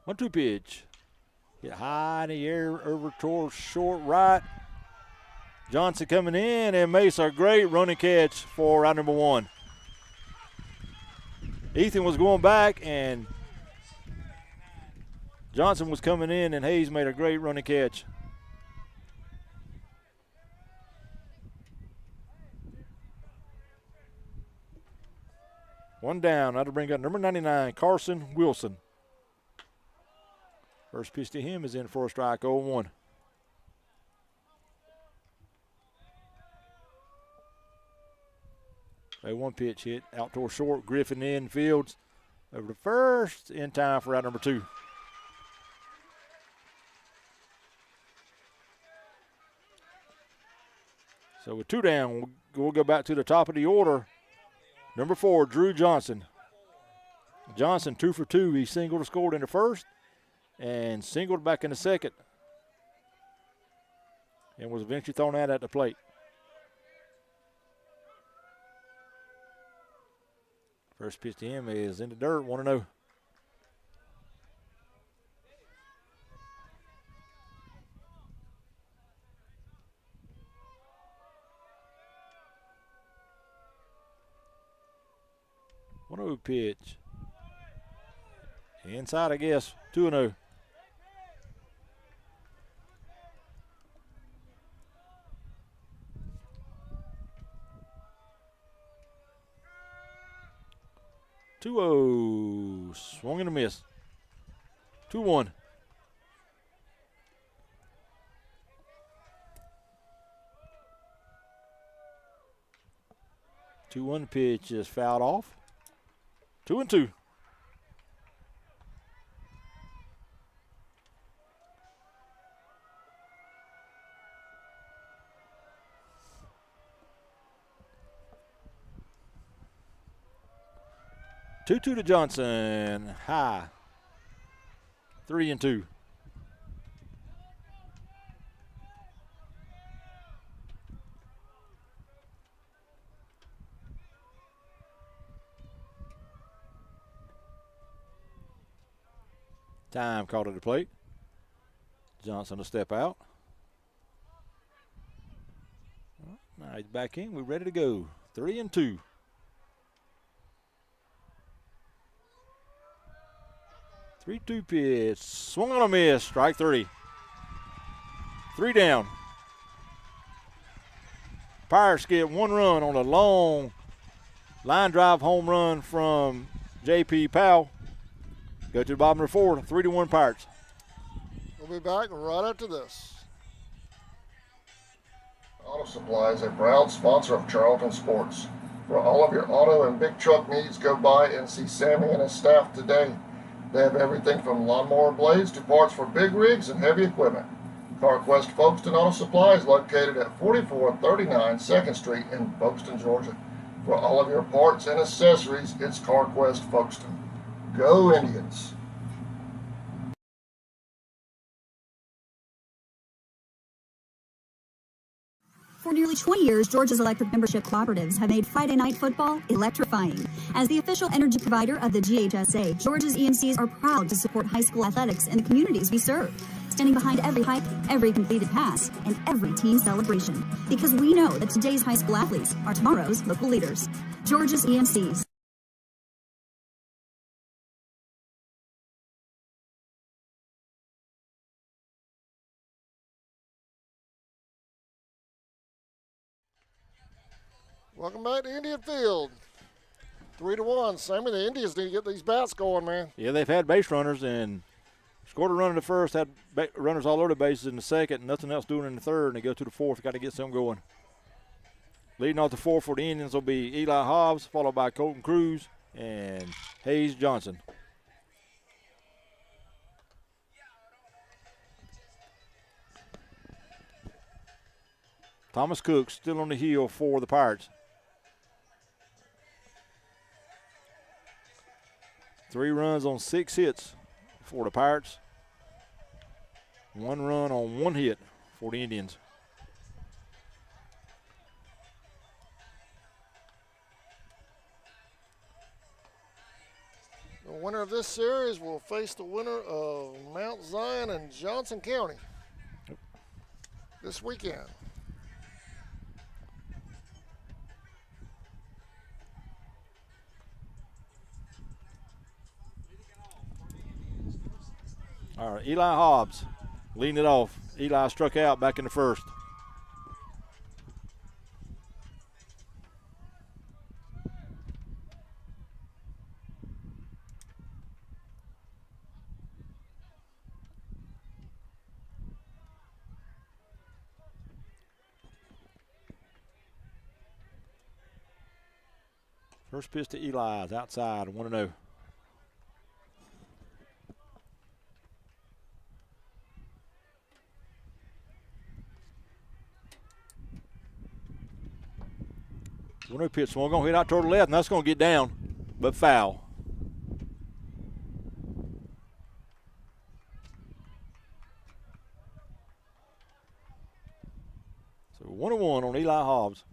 One-two pitch. Hit high in the air over towards short right. Johnson coming in and makes a great running catch for round number 1. Ethan was going back and Johnson was coming in and Hayes made a great running catch. One down. That'll bring up number 99, Carson Wilson. First pitch to him is in for a strike, 0-1. A 1 pitch hit out toward short. Griffin in fields over to first in time for out number 2. So with 2 down, we'll go back to the top of the order. Number 4, Drew Johnson. Johnson 2 for 2. He singled and scored in the first and singled back in the second and was eventually thrown out at the plate. First pitch to him is in the dirt, 1-0. One-0 pitch. Inside, I guess, 2-0. Swung and a miss. 2-1. Two-1 pitch is fouled off. 2-2. Two to Johnson, high. 3-2. Time called at the plate. Johnson to step out. Now he's back in. We're ready to go. 3-2. 3-2 pitch. Swung on a miss. Strike 3. 3 down. Pirates get 1 run on a long line drive home run from J.P. Powell. Go to the bottom of the 4th. 3-1 Pirates. We'll be back right after this. Auto Supply is a proud sponsor of Charlton Sports. For all of your auto and big truck needs, go by and see Sammy and his staff today. They have everything from lawnmower blades to parts for big rigs and heavy equipment. CarQuest Folkestone Auto Supply is located at 4439 2nd Street in Folkestone, Georgia. For all of your parts and accessories, it's CarQuest Folkestone. Go Indians! For nearly 20 years, Georgia's electric membership cooperatives have made Friday night football electrifying. As the official energy provider of the GHSA, Georgia's EMCs are proud to support high school athletics in the communities we serve, standing behind every hike, every completed pass, and every team celebration. Because we know that today's high school athletes are tomorrow's local leaders. Georgia's EMCs. Welcome back to Indian Field. 3-1. Sammy, the Indians need to get these bats going, man. Yeah, they've had base runners and scored a run in the first, had runners all over the bases in the second, and nothing else doing in the third, and they go to the fourth. Got to get something going. Leading off the fourth for the Indians will be Eli Hobbs, followed by Colton Cruz and Hayes Johnson. Thomas Cook still on the heel for the Pirates. 3 runs on 6 hits for the Pirates. 1 run on 1 hit for the Indians. The winner of this series will face the winner of Mount Zion and Johnson County this weekend. All right, Eli Hobbs leading it off. Eli struck out back in the first. First pitch to Eli is outside, 1-0. One pitch, swung going to hit out toward the left, and that's going to get down, but foul. So 1-1 on Eli Hobbs.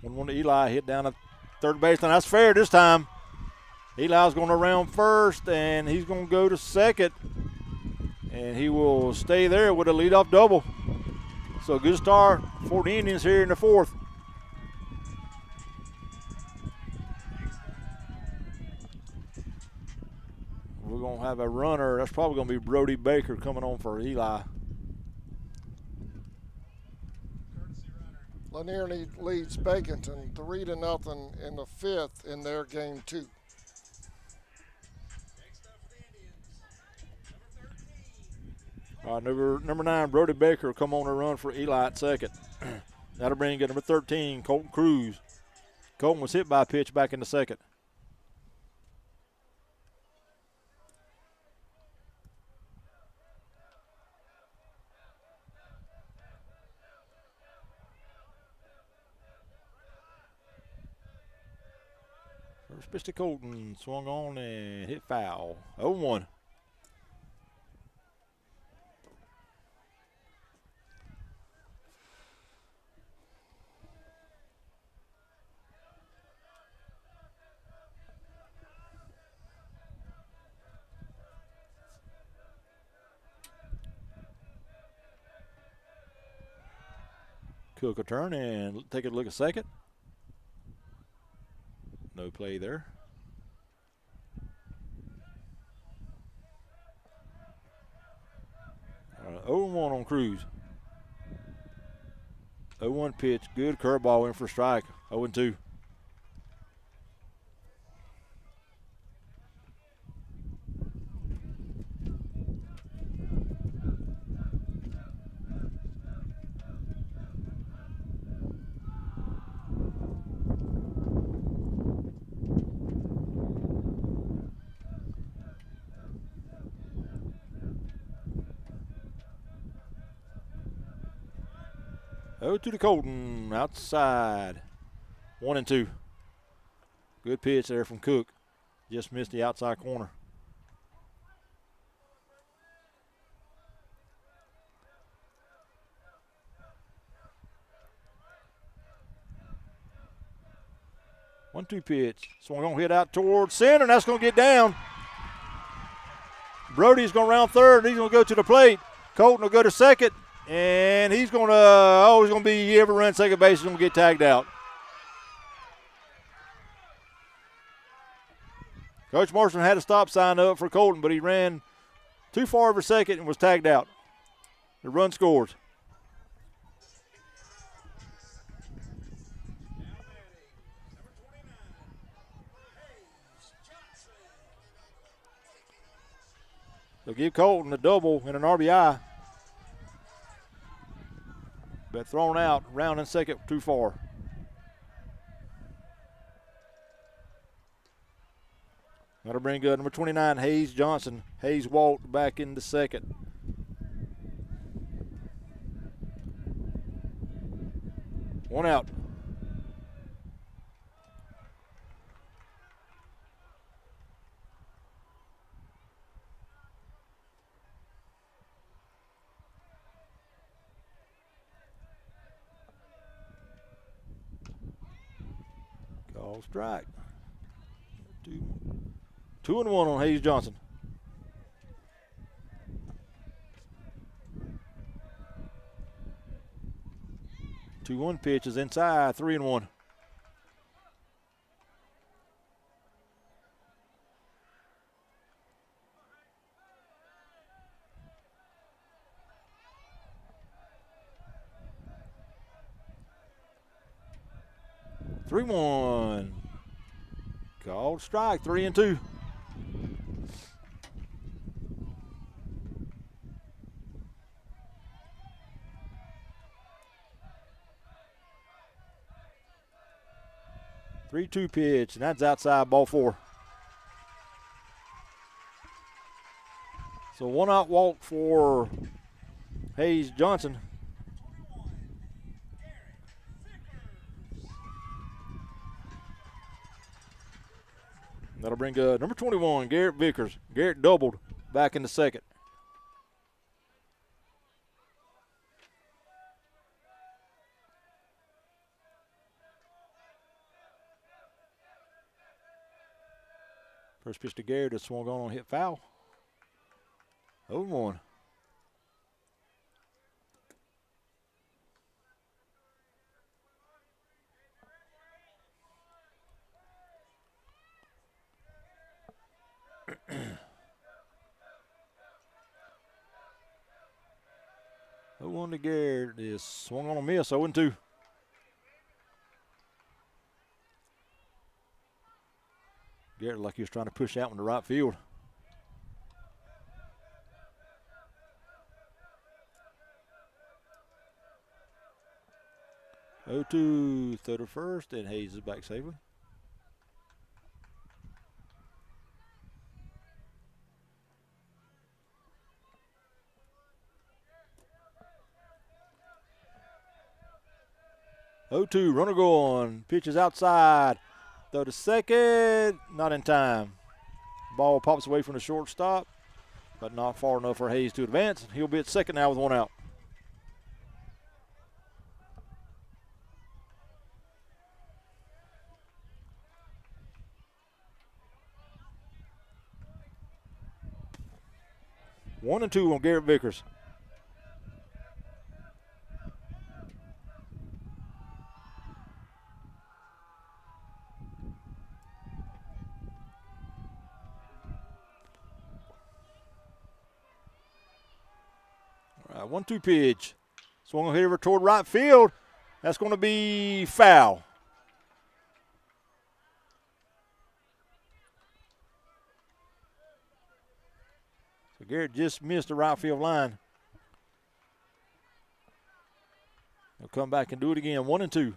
One to Eli, hit down at third baseline. That's fair this time. Eli's going to round first, and he's going to go to second. And he will stay there with a leadoff double. So good start for the Indians here in the fourth. We're going to have a runner. That's probably going to be Brody Baker coming on for Eli. Lanier leads Baconton 3-0 in the fifth in their game 2. All right, number 9, Brody Baker, will come on and run for Eli at second. That'll bring in number 13, Colton Cruz. Colton was hit by a pitch back in the second. First pitch to Colton, swung on and hit foul. 0-1. Cook will turn and take a look at second. No play there. on Cruz. 0-1 pitch. Good curveball in for a strike. 0-2. To Colton, outside. 1-2. Good pitch there from Cook. Just missed the outside corner. One-two pitch. Swung on, hit out towards center, and that's going to get down. Brody's going to round third, and he's going to go to the plate. Colton will go to second. And he's going to be every run second base is going to get tagged out. Coach Marshall had a stop sign up for Colton, but he ran too far over second and was tagged out. The run scores. They'll give Colton a double and an RBI. But thrown out, round and second, too far. That'll bring number 29, Hayes Johnson. Hayes walked back into second. One out. Strike. 2-1 on Hayes Johnson. Two 1 pitch is inside. 3-1. Called strike. 3-2. Three-two pitch, and that's outside, ball 4. So one out walk for Hayes Johnson. That'll bring number 21, Garrett Vickers. Garrett doubled back in the second. First pitch to Garrett is swung on hit foul. 0-1. One to Garrett is swung on a miss. 0-2. Garrett like he was trying to push that one to right field. Throw to first, and Hayes is back safely. Runner go on. Pitches outside. Throw to second. Not in time. Ball pops away from the shortstop, but not far enough for Hayes to advance. He'll be at second now with one out. 1-2 on Garrett Vickers. right, 1-2 pitch. Swung on hit over toward right field. That's going to be foul. So Garrett just missed the right field line. He'll come back and do it again. 1-2.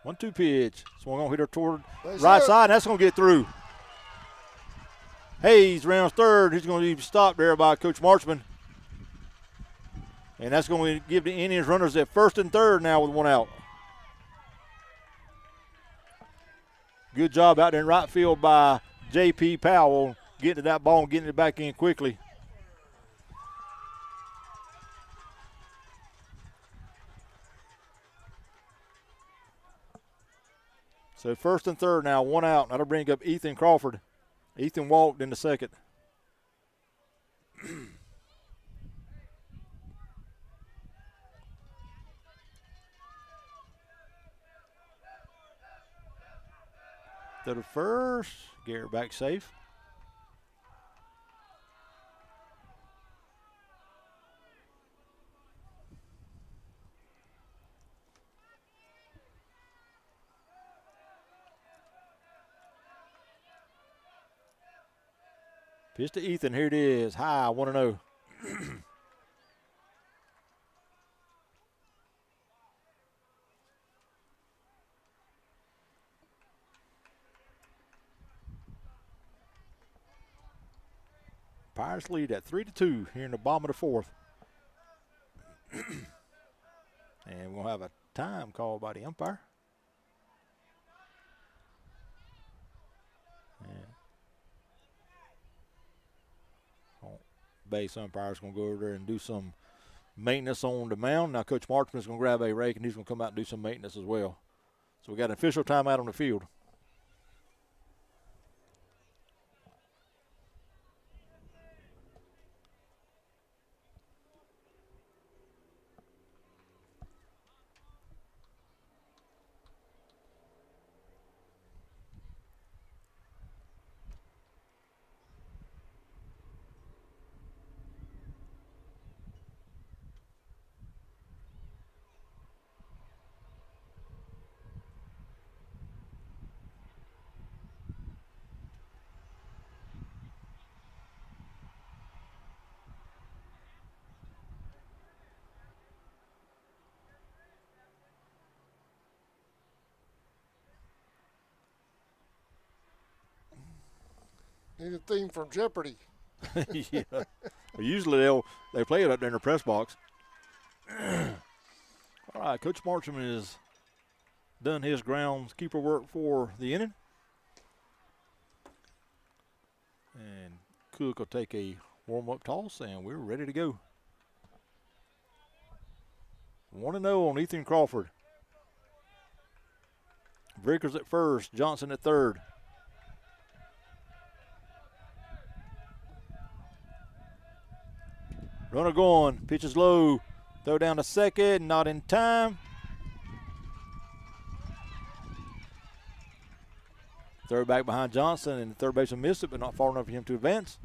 One-two pitch. Swung on hitter toward right side, and that's going to get through. Hayes rounds third. He's going to be stopped there by Coach Marchman. And that's going to give the Indians runners at first and third now with one out. Good job out there in right field by J.P. Powell getting to that ball and getting it back in quickly. So first and third now, one out. That'll bring up Ethan Crawford. Ethan walked in the second. To the first. Garrett back safe. Pitch to Ethan. Here it is. High, 1-0. Pirates lead at 3-2 here in the bottom of the fourth. And we'll have a time called by the umpire. Base umpire's going to go over there and do some maintenance on the mound. Now Coach Marchman's going to grab a rake and he's going to come out and do some maintenance as well. So we got an official timeout on the field. Need a theme from Jeopardy. Yeah. Well, usually they play it up there in the press box. All right, Coach Marchman has done his groundskeeper work for the inning. And Cook will take a warm-up toss, and we're ready to go. 1-0 on Ethan Crawford. Breakers at first, Johnson at third. Runner going, pitches low, throw down to second, not in time. Third back behind Johnson, and the third baseman missed it, but not far enough for him to advance.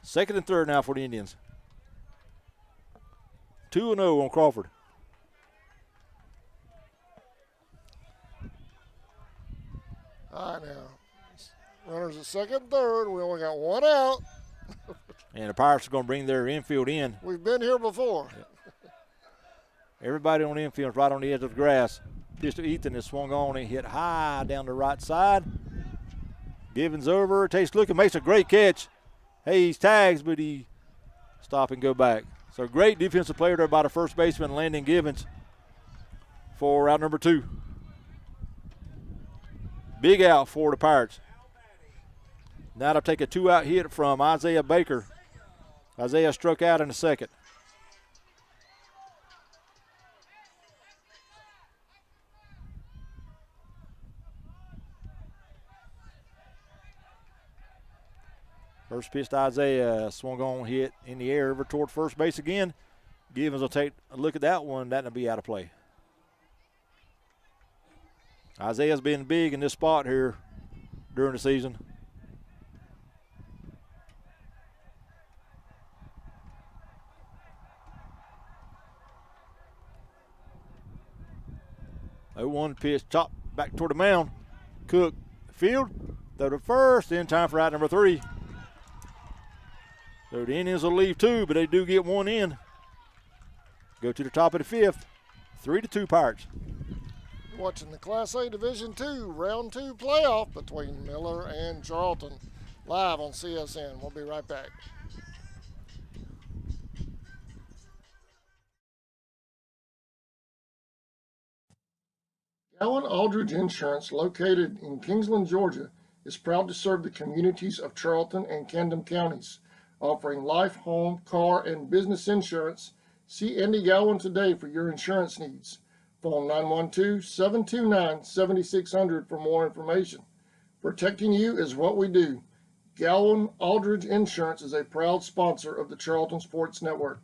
Second and third now for the Indians. 2-0 on Crawford. All right, now. Runners at second, third. We only got one out. And the Pirates are going to bring their infield in. We've been here before. Yep. Everybody on the infield is right on the edge of the grass. Pitch to Ethan is swung on and hit high down the right side. Givens over, takes a look and makes a great catch. Hayes tags, but he stop and go back. So great defensive player there by the first baseman, Landon Givens, for out number 2. Big out for the Pirates. Now they'll take a 2-out hit from Isaiah Baker. Isaiah struck out in the second. First pitch to Isaiah, swung on, hit in the air over toward first base again. Givens will take a look at that one. That'll be out of play. Isaiah's been big in this spot here during the season. Oh, 1 pitch, chop back toward the mound. Cook, field, throw to first, in time for out number 3. So the Indians will leave 2, but they do get 1 in. Go to the top of the 5th. 3-2 Pirates. Watching the Class A Division II Round 2 playoff between Miller and Charlton. Live on CSN. We'll be right back. Allen Aldridge Insurance, located in Kingsland, Georgia, is proud to serve the communities of Charlton and Camden counties, offering life, home, car, and business insurance. See Andy Gowan today for your insurance needs. Phone 912-729-7600 for more information. Protecting you is what we do. Gowan Aldridge Insurance is a proud sponsor of the Charlton Sports Network.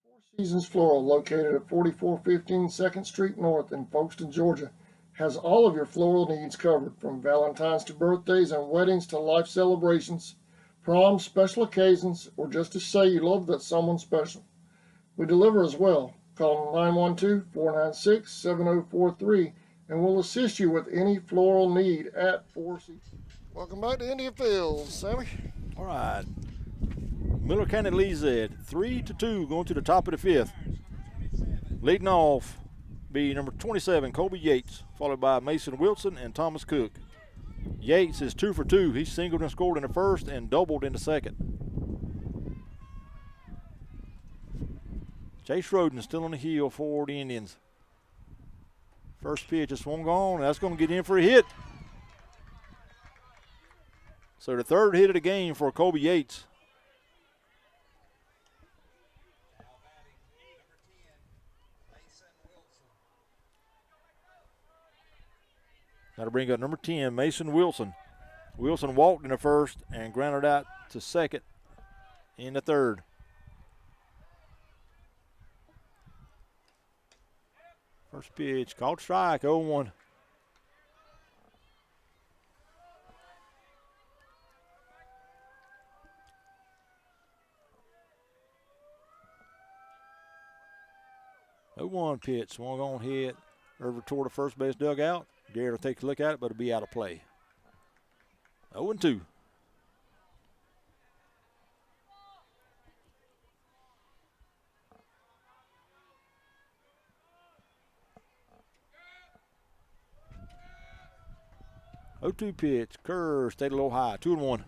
Four Seasons Floral, located at 4415 2nd Street North in Folkestone, Georgia, has all of your floral needs covered, from Valentine's to birthdays and weddings to life celebrations, proms, special occasions, or just to say you love that someone special. We deliver as well. Call 912-496-7043 and we'll assist you with any floral need at Four Seasons. Welcome back to Indian Fields, Sammy. All right. Miller County leads it 3-2 going to the top of the 5th. Leading off be number 27, Colby Yates, followed by Mason Wilson and Thomas Cook. Yates is 2 for 2. He singled and scored in the first and doubled in the second. Chase Roden still on the heel for the Indians. First pitch is swung on. That's going to get in for a hit. So the third hit of the game for Colby Yates. That'll bring up number 10, Mason Wilson. Wilson walked in the first and grounded out to second in the third. First pitch, called strike, 0-1. Oh, 1 pitch, swung on, hit over toward the first base dugout. Garrett will take a look at it, but it'll be out of play. 0-2. Oh-2 pitch, curve, stayed a little high, 2-1.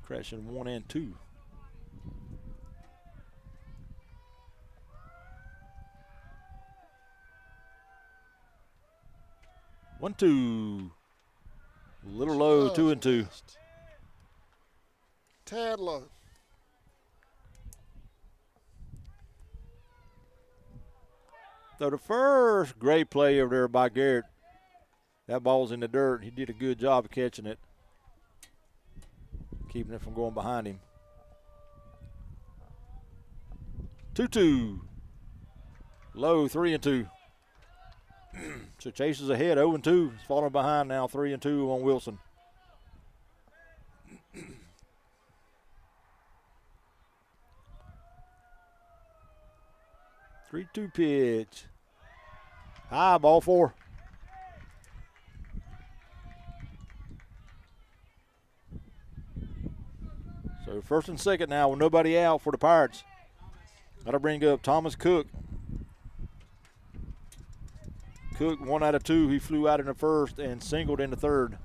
Crashing 1 and 2. One, two. A little low, 2-2. Tad low. So the first great play over there by Garrett. That ball's in the dirt. He did a good job of catching it, keeping it from going behind him. 2-2. Low, 3-2. So Chase is ahead, 0-2. He's falling behind now, 3-2 on Wilson. Three-two pitch. High, ball 4. So first and second now with nobody out for the Pirates. That'll bring up Thomas Cook. Cook 1 out of 2. He flew out in the first and singled in the third.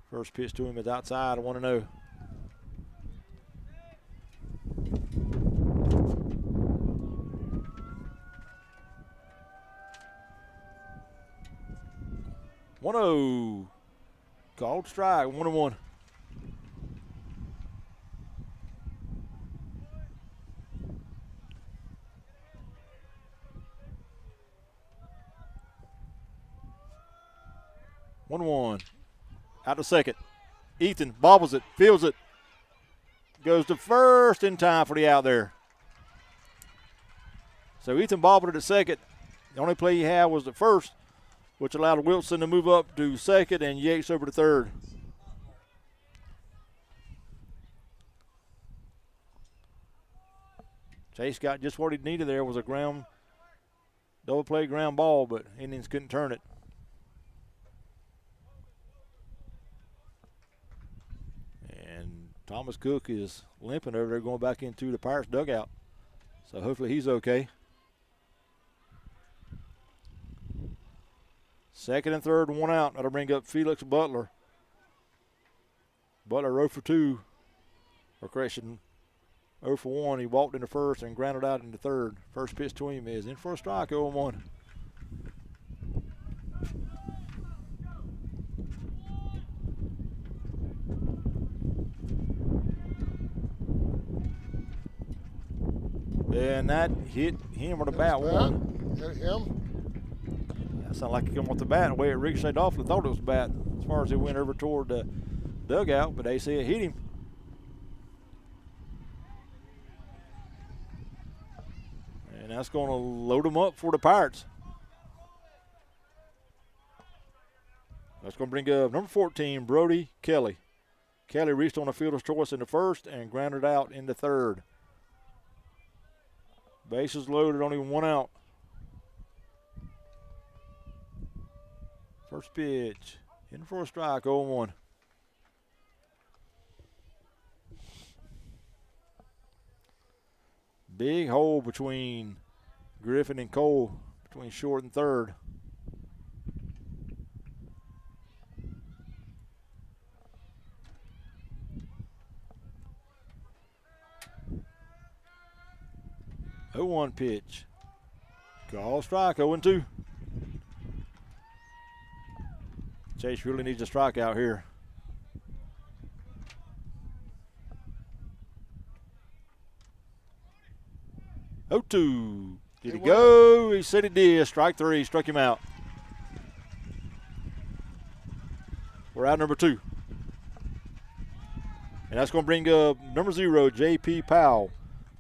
First pitch to him is outside, 1-0. Called strike, 1-1. 1-1. Out to second. Ethan bobbles it, fields it. Goes to first in time for the out there. So Ethan bobbled it at second. The only play he had was the first, which allowed Wilson to move up to second and Yates over to third. Chase got just what he needed there, was a double play ground ball, but Indians couldn't turn it. And Thomas Cook is limping over there going back into the Pirates dugout. So hopefully he's okay. Second and third, 1 out. That'll bring up Felix Butler. Butler 0 for 2. Or correction, 0 for 1. He walked into first and grounded out into third. First pitch to him is in for a strike, 0-1. And that hit him with a bat one. Hit him. That sounded like he came off the bat. The way it ricocheted off, I thought it was a bat as far as it went over toward the dugout, but they say it hit him. And that's going to load him up for the Pirates. That's going to bring up number 14, Brody Kelly. Kelly reached on a fielder's choice in the first and grounded out in the third. Bases loaded, only 1 out. First pitch, in for a strike, 0-1. Big hole between Griffin and Cole, between short and third. Oh, 0-1 pitch. Call strike, 0-2. Chase really needs a strikeout here. 0-2. Did he go? He said he did. Strike 3. Struck him out. We're out number 2. And that's going to bring up number 0, J.P. Powell.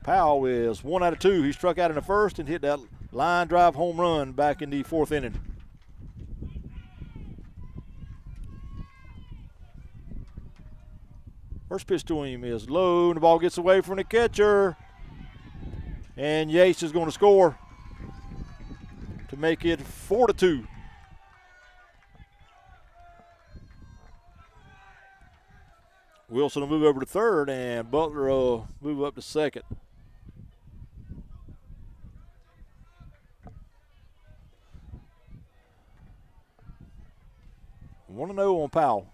Powell is 1 out of 2. He struck out in the first and hit that line drive home run back in the 4th inning. First pitch to him is low, and the ball gets away from the catcher. And Yates is going to score to make it 4-2. Wilson will move over to third, and Butler will move up to second. 1-0 on Powell.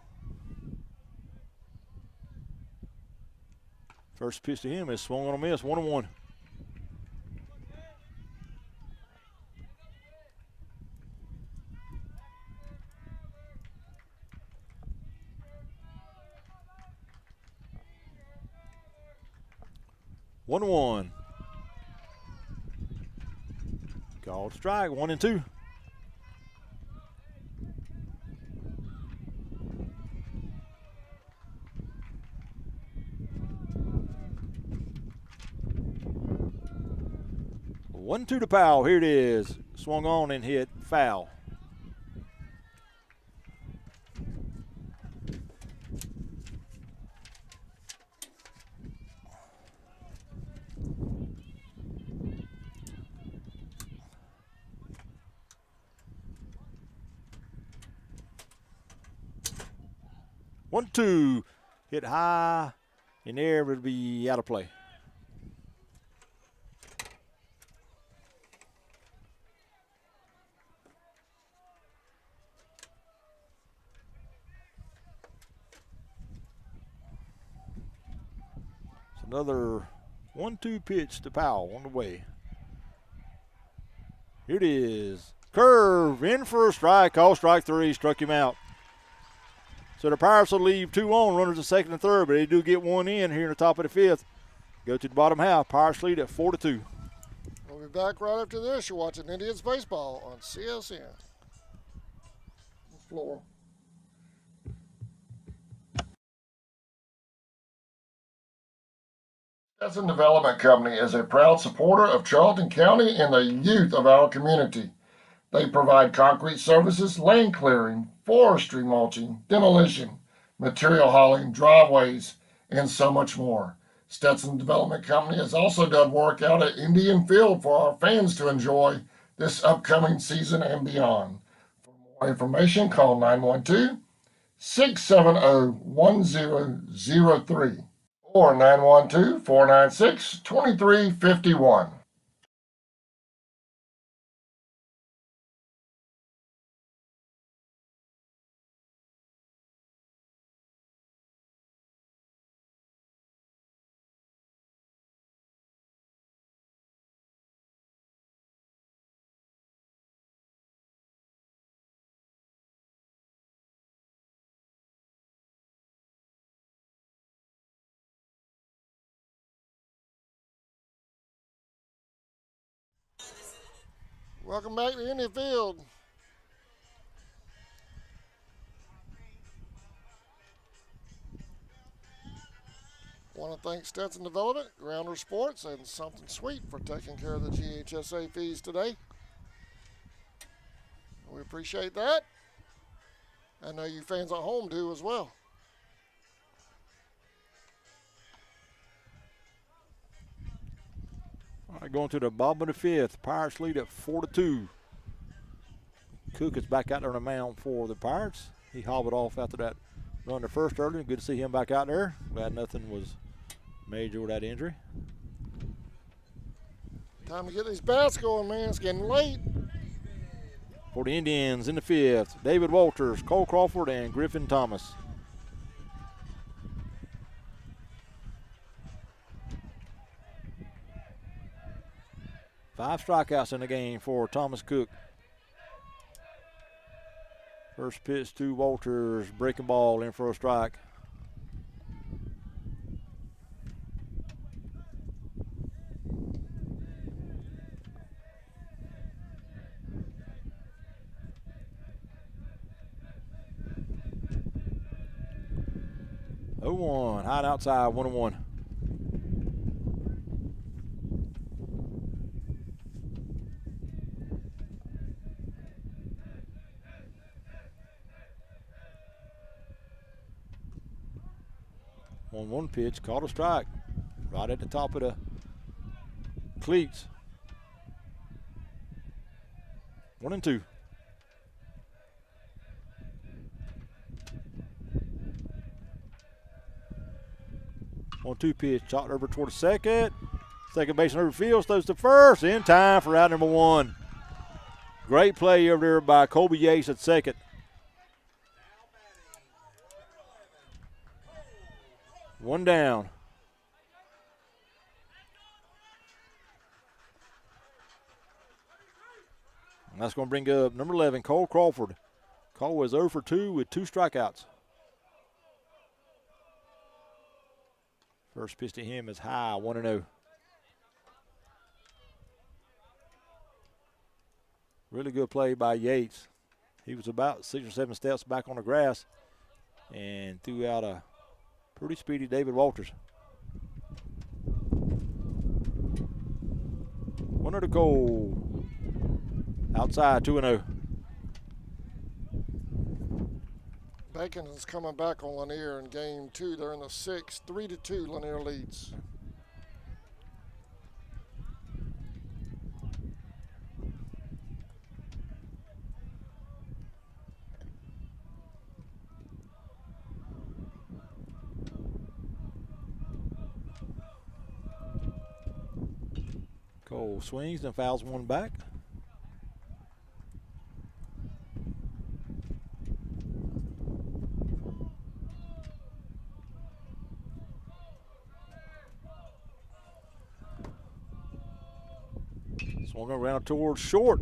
First pitch to him is swung on a miss, 1-1. Called strike, 1-2. One, 2 to Powell. Here it is. Swung on and hit foul. One, 2. Hit high in there, but it'll be out of play. Another 1-2 pitch to Powell on the way. Here it is. Curve in for a strike. Call strike 3. Struck him out. So the Pirates will leave 2 on. Runners at second and third, but they do get 1 in here in the top of the 5th. Go to the bottom half. Pirates lead at 4-2. We'll be back right after this. You're watching Indians baseball on CSN. Floor. Stetson Development Company is a proud supporter of Charlton County and the youth of our community. They provide concrete services, land clearing, forestry mulching, demolition, material hauling, driveways, and so much more. Stetson Development Company has also done work out at Indian Field for our fans to enjoy this upcoming season and beyond. For more information, call 912-670-1003 or 912-496-2351. Welcome back to Indian Field. Want to thank Stetson Development, Grounder Sports, and Something Sweet for taking care of the GHSA fees today. We appreciate that. I know you fans at home do as well. All right, going to the bottom of the fifth. Pirates lead at 4-2. Cook is back out there on the mound for the Pirates. He hobbled off after that run to first earlier. Good to see him back out there. Glad nothing was major with that injury. Time to get these bats going, man. It's getting late. For the Indians in the fifth, David Walters, Cole Crawford, and Griffin Thomas. Five strikeouts in the game for Thomas Cook. First pitch to Walters, breaking ball in for a strike. Oh, 1, high outside, 1-1. On one pitch, caught a strike right at the top of the cleats. 1-2. 1-2 pitch, shot over toward the second. Second baseman over field, throws to first. In time for out number 1. Great play over there by Colby Yates at second. One down. And that's going to bring up number 11, Cole Crawford. Cole was 0 for 2 with 2 strikeouts. First pitch to him is high, 1-0. Really good play by Yates. He was about 6 or 7 steps back on the grass and threw out a pretty speedy David Walters. 1-0 to Cole. Outside, 2-0. Bacon is coming back on Lanier in game 2. They're in the 6th. 3-2, Lanier leads. Cole swings and fouls one back. Swung around towards short.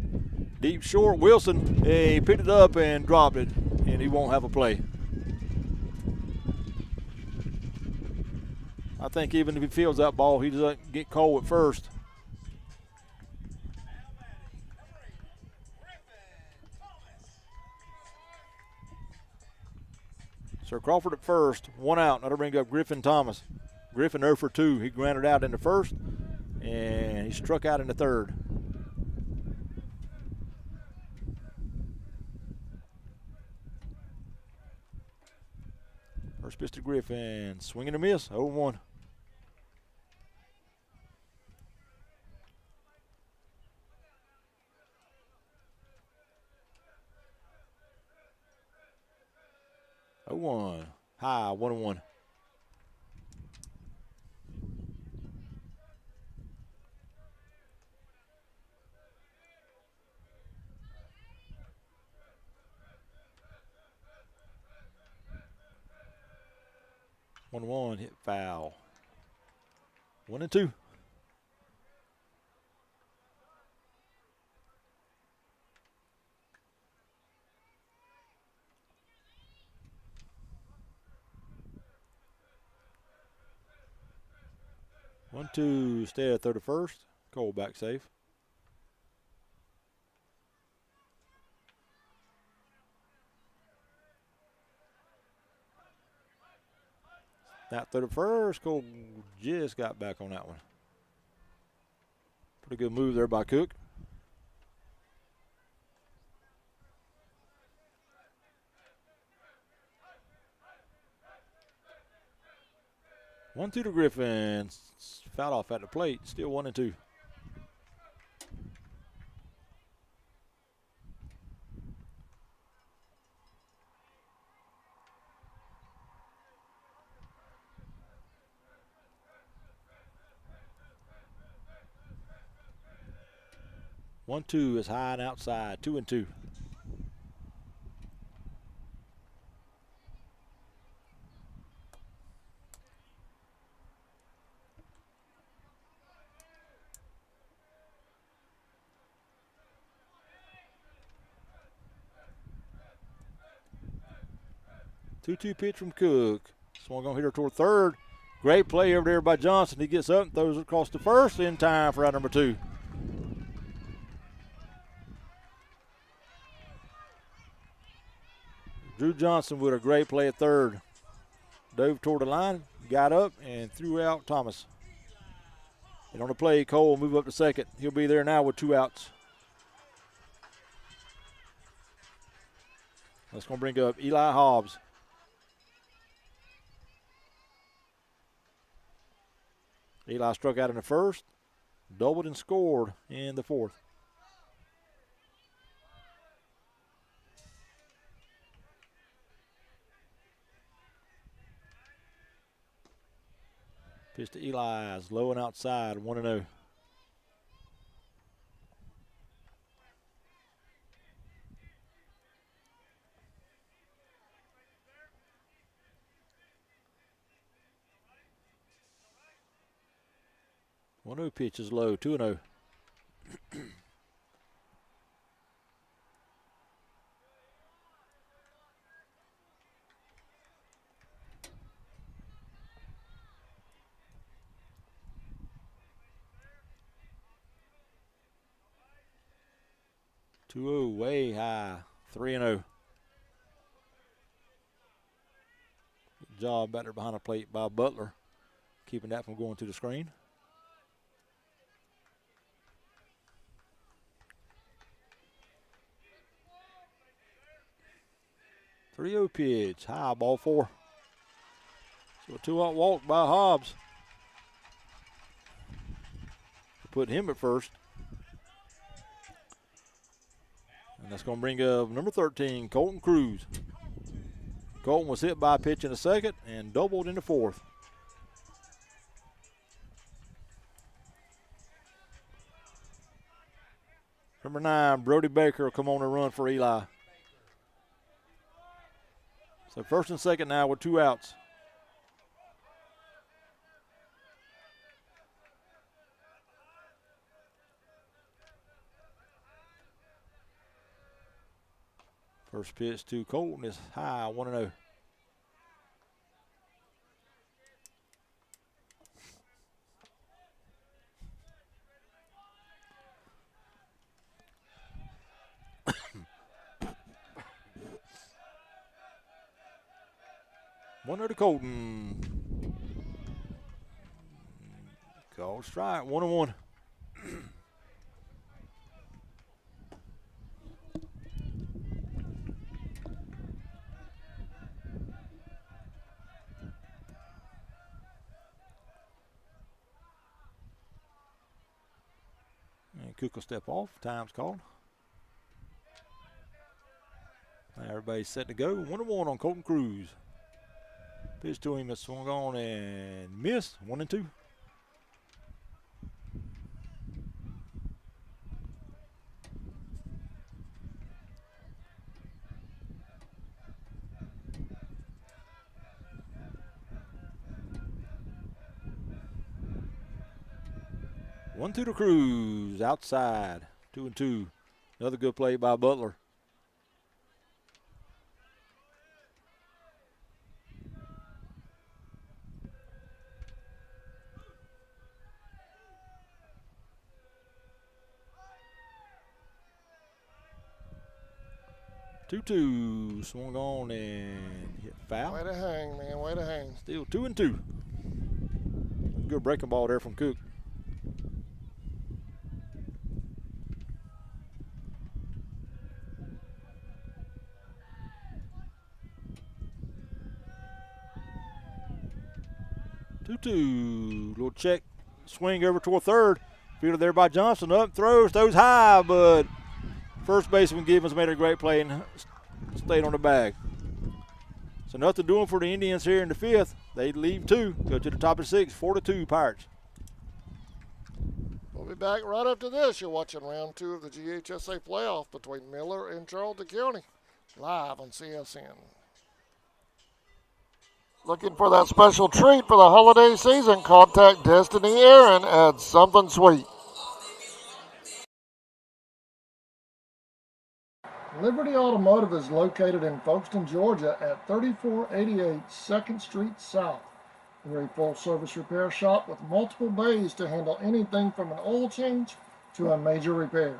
Deep short. Wilson, he picked it up and dropped it, and he won't have a play. I think even if he fields that ball, he doesn't get Cole at first. So Crawford at first, 1 out. That'll bring up Griffin Thomas. Griffin 0 for 2. He grounded out in the first, and he struck out in the third. First pitch to Griffin. Swing and a miss. 0-1. High, 1-1. Hit foul. 1-2. Stay at third to first. Cole back safe. That third to first. Cole just got back on that one. Pretty good move there by Cook. One two to Griffin. Foul off at the plate. Still 1-2. One two is high and outside. 2-2. Two pitch from Cook. Swung on hitter toward third. Great play over there by Johnson. He gets up and throws it across the first in time for out number 2. Drew Johnson with a great play at third. Dove toward the line, got up, and threw out Thomas. And on the play, Cole will move up to second. He'll be there now with 2 outs. That's going to bring up Eli Hobbs. Eli struck out in the first, doubled and scored in the fourth. Pitch to Eli is low and outside, 1-0. One pitch is low, 2-0. Way high, 3-0. Good job back there behind the plate by Butler, keeping that from going to the screen. 3-0 pitch, high, ball 4. So a 2-out walk by Hobbs. Put him at first. And that's going to bring up number 13, Colton Cruz. Colton was hit by a pitch in the second and doubled in the fourth. Number 9, Brody Baker will come on and run for Eli. So first and second now with 2 outs. First pitch to Colton is high, 1-0. One to Colton. Called strike, 1-1. And Cook will step off. Time's called. Now everybody's set to go. 1-1 on Colton Cruz. Pitch to him, it's swung on and missed. 1-2. One two to Cruz, outside, 2-2. Another good play by Butler. Two, swung on and hit foul. Way to hang, man, way to hang. Still 2-2. Good breaking ball there from Cook. Little check, swing over toward third. Fielded there by Johnson. Up, throws high, but first baseman Givens made a great play and stayed on the bag. So nothing doing for the Indians here in the fifth. They leave 2, go to the top of 6, 4-2 Pirates. We'll be back right after this. You're watching round 2 of the GHSA playoff between Miller and Charlton County, live on CSN. Looking for that special treat for the holiday season? Contact Destiny Aaron at Something Sweet. Liberty Automotive is located in Folkestone, Georgia at 3488 2nd Street South. We're a full-service repair shop with multiple bays to handle anything from an oil change to a major repair.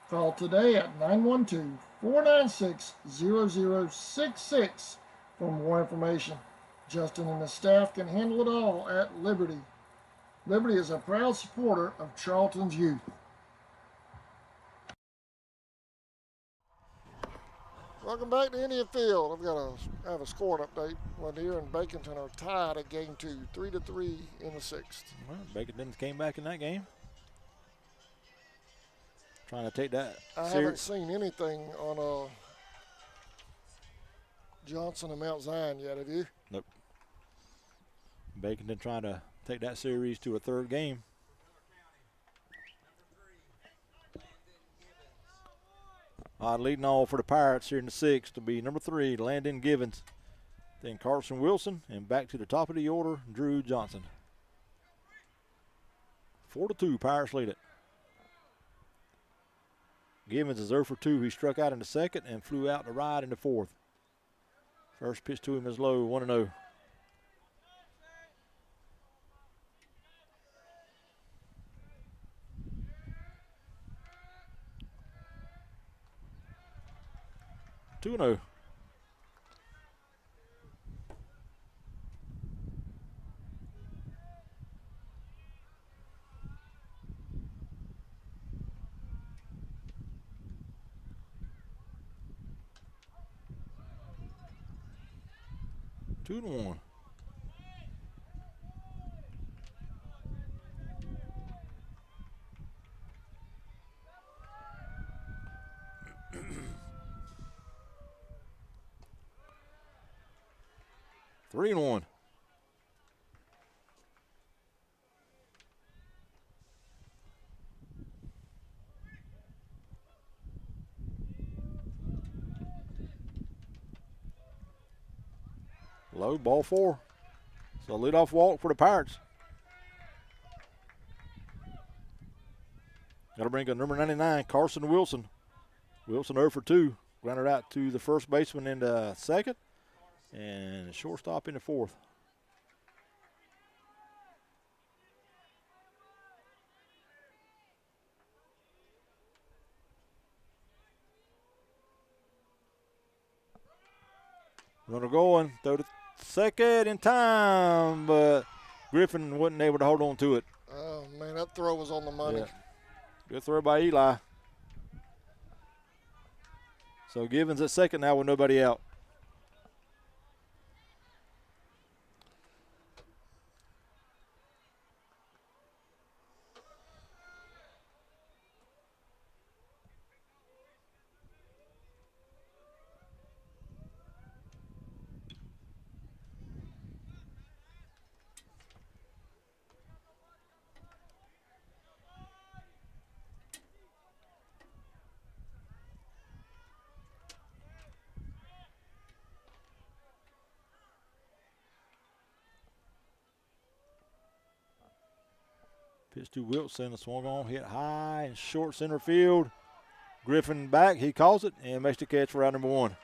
Call today at 912-496-0066 for more information. Justin and his staff can handle it all at Liberty. Liberty is a proud supporter of Charlton's youth. Welcome back to Indian Field. I have a scoring update. Lanier and Baconton are tied at game 2, 3-3 in the 6th. Well, Baconton came back in that game. Trying to take that. I haven't seen anything on Johnson and Mount Zion yet, have you? Nope. Baconton trying to take that series to a 3rd game. Leading off for the Pirates here in the 6th to be number 3, Landon Givens. Then Carson Wilson, and back to the top of the order, Drew Johnson. 4-2, Pirates lead it. Givens is 0 for 2. He struck out in the 2nd and flew out to right in the 4th. First pitch to him is low, 1-0. Two and 0. Two and 1. Three and 1. Low, ball 4. So leadoff walk for the Pirates. Got to bring up number 99, Carson Wilson. Wilson 0 for 2. Grounded out to the first baseman in the 2nd. And shortstop in the 4th. Runner going, throw to 2nd in time, but Griffin wasn't able to hold on to it. man, that throw was on the money. Yeah. Good throw by Eli. So Givens at second now with nobody out. Pitch to Wilson, the swung on, hit high and short center field. Griffin back, he calls it and makes the catch for round number 1. Back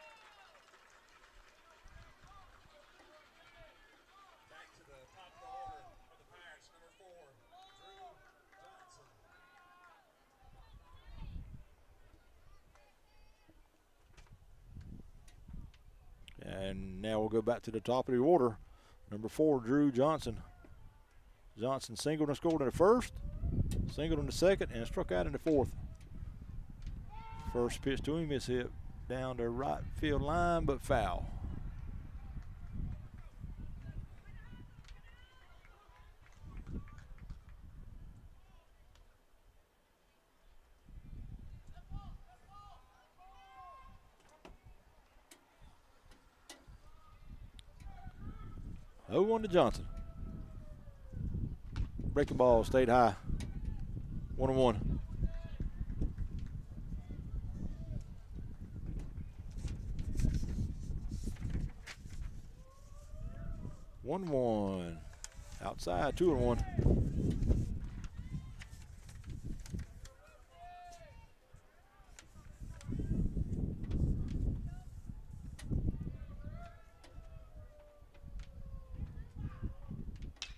to the top of the order for the Pirates, number 4, Drew Johnson. And now we'll go back to the top of the order. Number 4, Drew Johnson. Johnson singled and scored in the first, singled in the second, and struck out in the fourth. First pitch to him is hit down the right field line, but foul. Oh, 1 to Johnson. Breaking ball stayed high. 1-1. One. Outside, 2-1.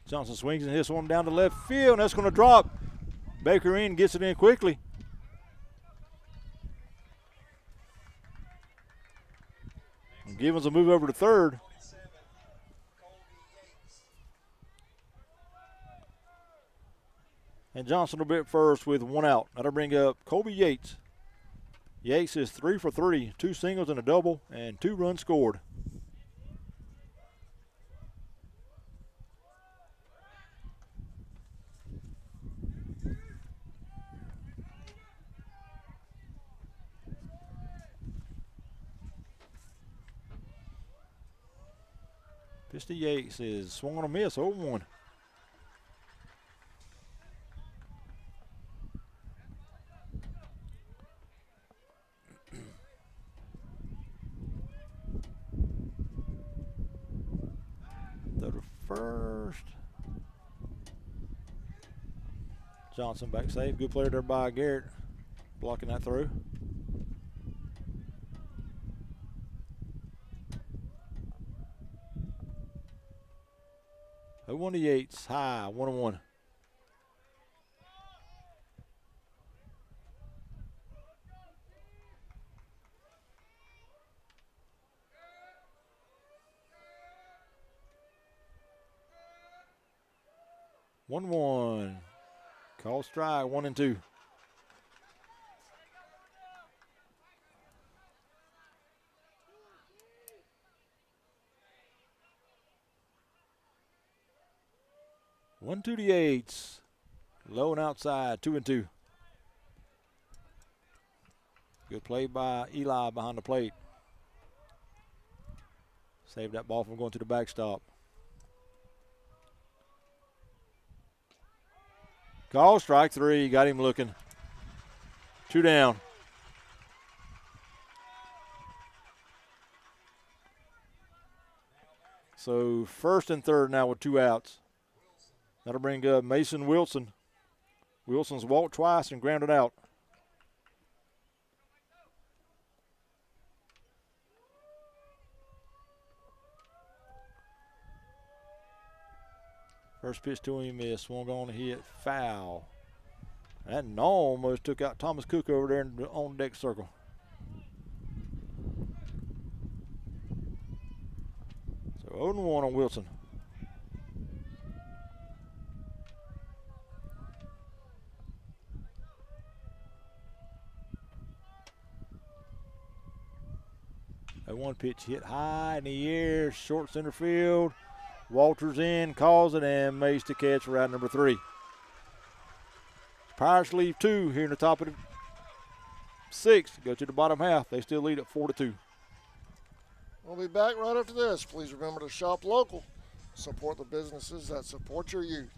Johnson swings and hits one down to left field, and that's going to drop. Baker in, gets it in quickly. And Givens will move over to third. And Johnson will be at first with 1 out. That'll bring up Colby Yates. Yates is 3 for 3, 2 singles and a double, and 2 runs scored. Pitch to Yates is swung on a miss, 0-1. Throw to first. Johnson back safe. Good player there by Garrett, blocking that throw. Oh, 1 to Yates, high, 1-1. One. Call strike, 1-2. One, 2 to Yates. Low and outside, 2-2. Good play by Eli behind the plate. Saved that ball from going to the backstop. Call strike 3. Got him looking. 2 down. So first and third now with 2 outs. That'll bring up Mason Wilson. Wilson's walked twice and grounded out. First pitch to him is swung on a hit, foul. That almost took out Thomas Cook over there in the on deck circle. So 0-1 on Wilson. A 1 pitch hit high in the air, short center field. Walters in, calls it, and Mays to catch for out number 3. Pirates leave 2 here in the top of the 6th. Go to the bottom half. They still lead at 4-2. We'll be back right after this. Please remember to shop local. Support the businesses that support your youth.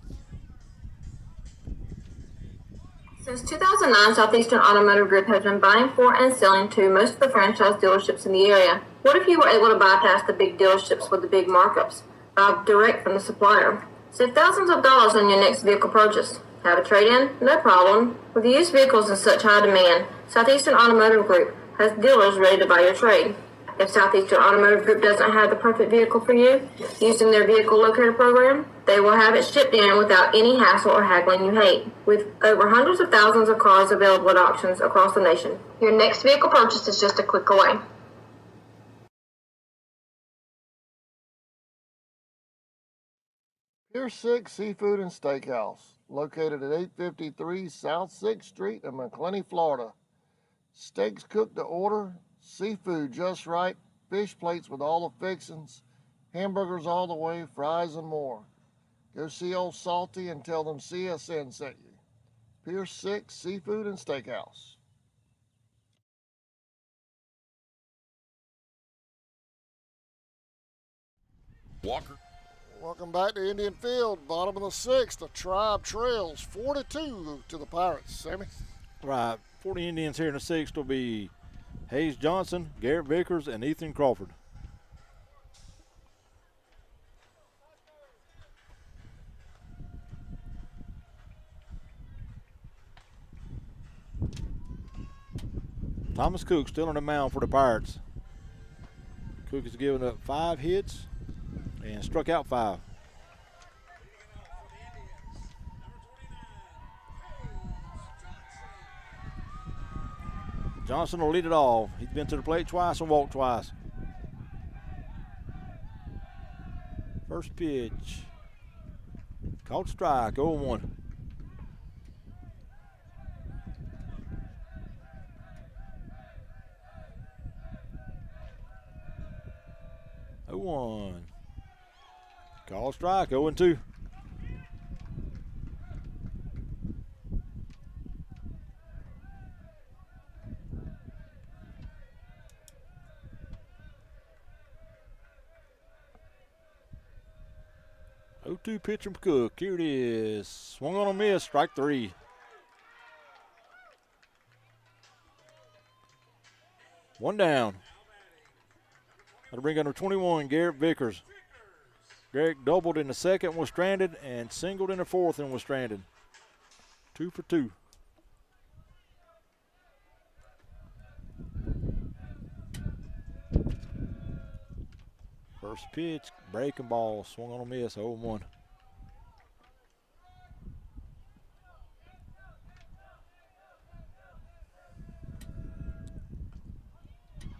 Since 2009, Southeastern Automotive Group has been buying for and selling to most of the franchise dealerships in the area. What if you were able to bypass the big dealerships with the big markups? Buy direct from the supplier. Save thousands of dollars on your next vehicle purchase. Have a trade-in? No problem. With used vehicles in such high demand, Southeastern Automotive Group has dealers ready to buy your trade. If Southeastern Automotive Group doesn't have the perfect vehicle for you, using their vehicle locator program, they will have it shipped in without any hassle or haggling you hate. With over hundreds of thousands of cars available at auctions across the nation, your next vehicle purchase is just a click away. Pier 6 Seafood and Steakhouse, located at 853 South 6th Street in McClenny, Florida. Steaks cooked to order, seafood just right, fish plates with all the fixings, hamburgers all the way, fries and more. Go see old Salty and tell them CSN sent you. Pier 6 Seafood and Steakhouse. Walker. Welcome back to Indian Field, bottom of the 6th. The Tribe trails 4-2 to the Pirates. Sammy? Right. 40 Indians here in the 6th will be Hayes Johnson, Garrett Vickers, and Ethan Crawford. Thomas Cook still on the mound for the Pirates. Cook has given up 5 hits and struck out 5. Johnson will lead it off. He's been to the plate twice and walked twice. First pitch. Caught strike, 0-1. Call strike, 0-2. Pitch from Cook. Here it is. Swung on a miss, strike 3. One down. That'll bring under 21, Garrett Vickers. Garrett doubled in the 2nd, was stranded, and singled in the 4th and was stranded. 2 for 2. First pitch, breaking ball, swung on a miss, 0-1.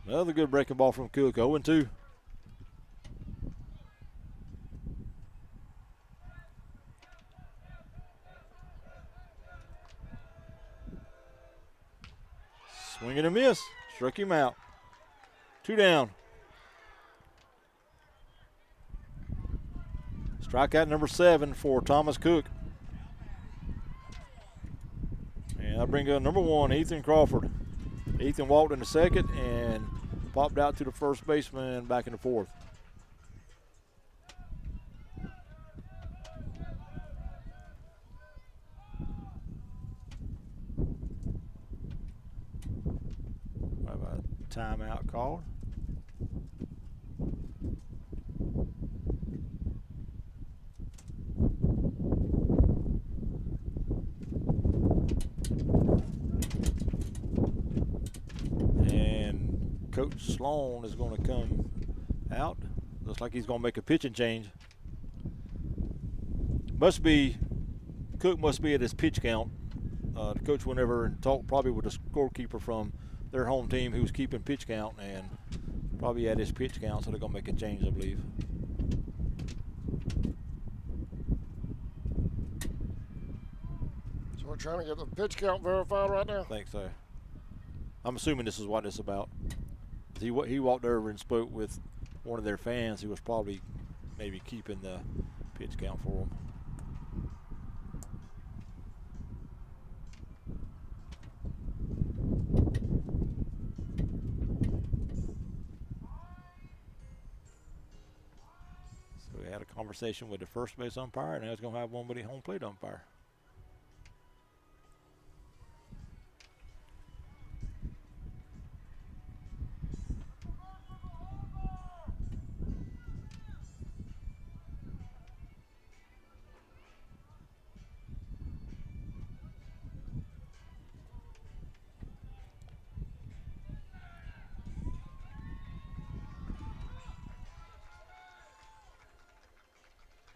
Another good breaking ball from Cook, 0-2. Swing and a miss, struck him out. 2 down. Strikeout number 7 for Thomas Cook. And I bring up number 1, Ethan Crawford. Ethan walked in the 2nd and popped out to the first baseman back in the 4th. What about a timeout called? Coach Sloan is going to come out. Looks like he's going to make a pitching change. Cook must be at his pitch count. The coach went over and talked probably with the scorekeeper from their home team who's keeping pitch count, and probably at his pitch count, so they're going to make a change, I believe. So we're trying to get the pitch count verified right now? I think so. I'm assuming this is what it's about. He walked over and spoke with one of their fans who was probably maybe keeping the pitch count for them. So we had a conversation with the first base umpire, and now he's going to have one with the home plate umpire.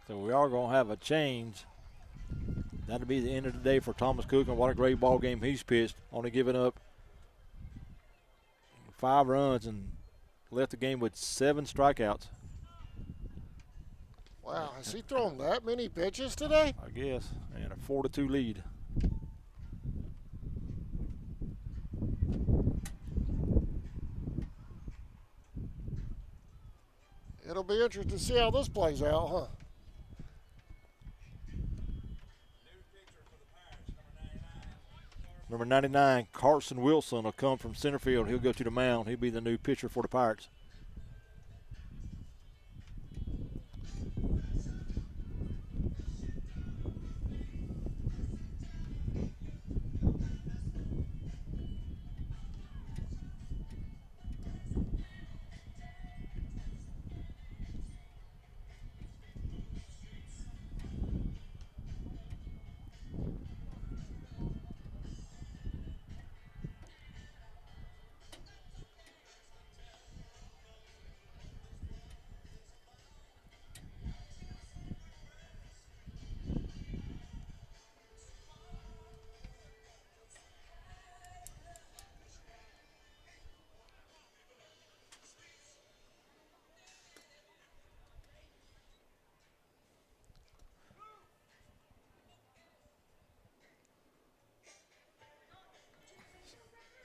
So we are going to have a change. That'll be the end of the day for Thomas Cook, and what a great ball game he's pitched. Only giving up 5 runs and left the game with 7 strikeouts. Wow, has he thrown that many pitches today? I guess, and a 4-2 lead. It'll be interesting to see how this plays out, huh? Number 99, Carson Wilson will come from center field. He'll go to the mound. He'll be the new pitcher for the Pirates.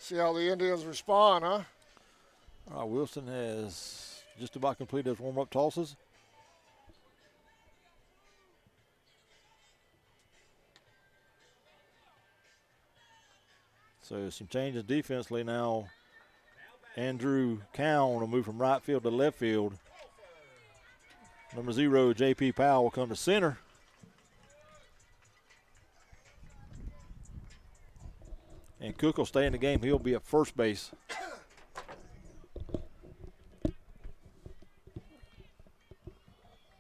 See how the Indians respond, huh? All right, Wilson has just about completed his warm-up tosses. So some changes defensively now. Andrew Cowan will move from right field to left field. Number 0, J.P. Powell will come to center. And Cook will stay in the game. He'll be at first base.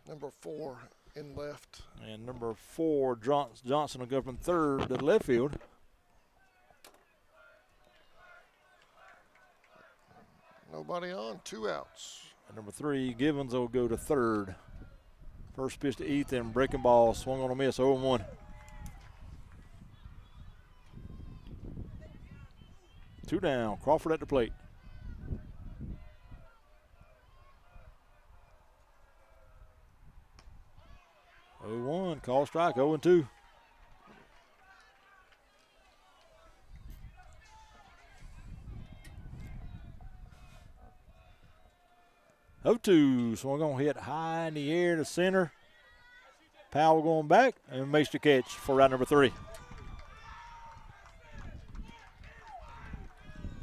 Number 4 in left. And number 4, Johnson will go from third to left field. Nobody on, 2 outs. And number 3, Givens will go to third. First pitch to Ethan, breaking ball, swung on a miss, 0-1. Two down, Crawford at the plate. Oh, 1, call strike, 0-2. Swung on, hit high in the air to center. Powell going back and makes the catch for round number 3.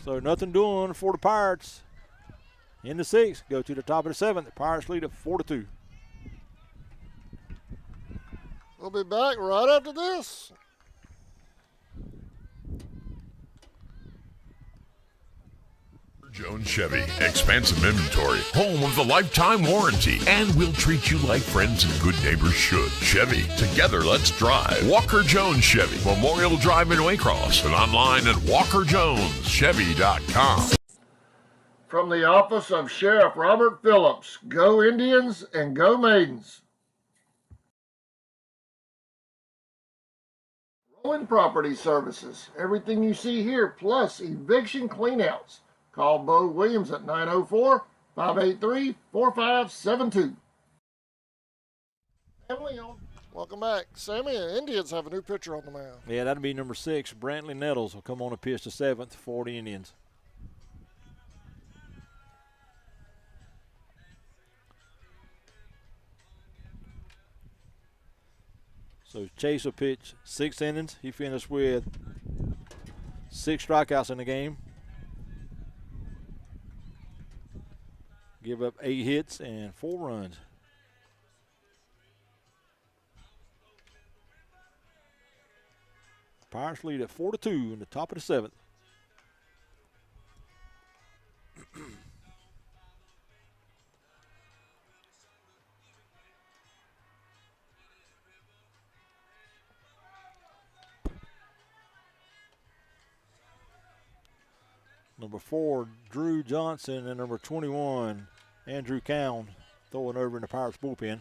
So nothing doing for the Pirates. In the 6th, go to the top of the 7th. The Pirates lead at 4-2. We'll be back right after this. Jones Chevy, expansive inventory, home of the lifetime warranty, and we'll treat you like friends and good neighbors should. Chevy, together let's drive. Walker Jones Chevy, Memorial Drive in Waycross, and online at walkerjoneschevy.com. From the office of Sheriff Robert Phillips, go Indians and go Maidens. Rolling Property Services, everything you see here, plus eviction cleanouts. Call Bo Williams at 904-583-4572. Family on. Welcome back. Sammy, the Indians have a new pitcher on the mound. Yeah, that'll be number 6, Brantley Nettles will come on to pitch the 7th for the Indians. So Chase will pitch 6 innings. He finished with 6 strikeouts in the game. Give up 8 hits and 4 runs. Pirates lead at 4-2 in the top of the 7th. Number 4, Drew Johnson, and number 21, Andrew Cowan, throwing over in the Pirates bullpen.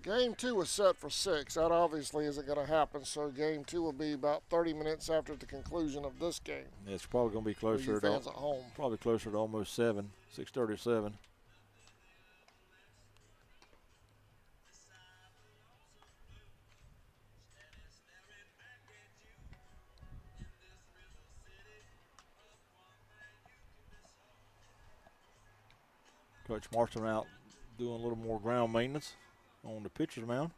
Game 2 was set for 6. That obviously isn't going to happen, so game 2 will be about 30 minutes after the conclusion of this game. It's probably going to be For you closer fans at home. probably closer to almost 7, 6:37. Coach Marston out doing a little more ground maintenance on the pitcher's mound.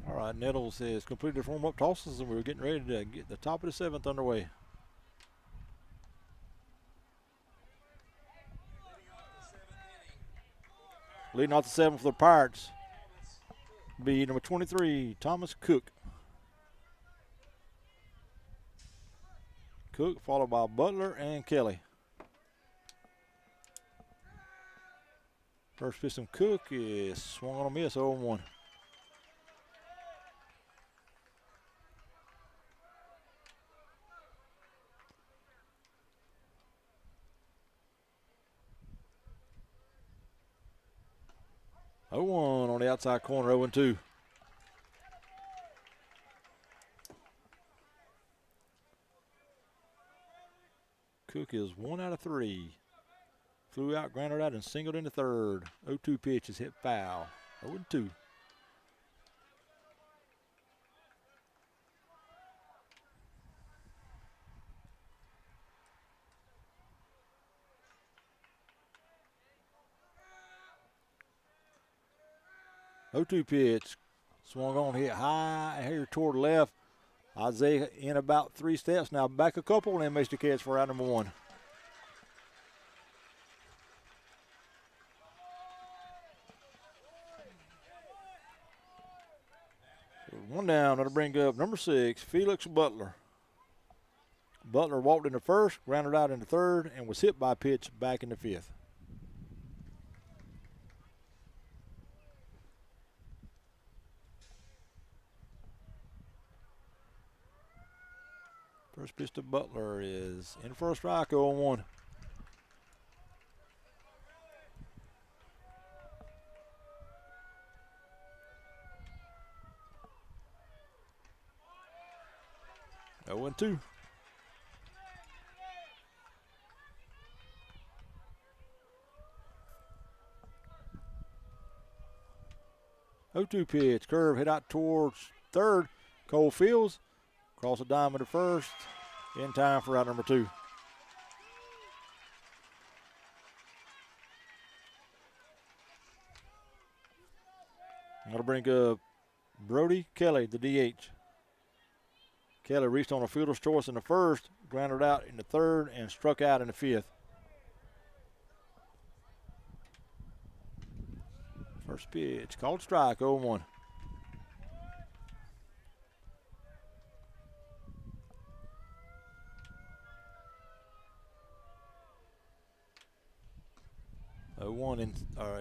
All right, Nettles has completed the warm-up tosses, and we're getting ready to get the top of the 7th underway. Leading off the 7th for the Pirates be number 23, Thomas Cook. Cook followed by Butler and Kelly. First pitch from Cook is swung on a miss, 0-1. On the outside corner, 0-2. Cook is 1 out of 3. Flew out, grounded out, and singled into third. 0-2 pitch is hit foul. 0-2. Pitch, swung on, hit high here toward the left. Isaiah in about 3 steps, now back a couple, and then makes the catch for out number 1. So 1 down, that'll bring up number 6, Felix Butler. Butler walked into first, grounded out into third, and was hit by a pitch back in the 5th. First pitch to Butler is in for a strike, 0-1. That 1-2. Pitch, curve hit out towards third. Cole Fields. Cross the diamond to first, in time for out number 2. That'll bring up Brody Kelly, the DH. Kelly reached on a fielder's choice in the first, grounded out in the third, and struck out in the fifth. First pitch, called strike, 0-1.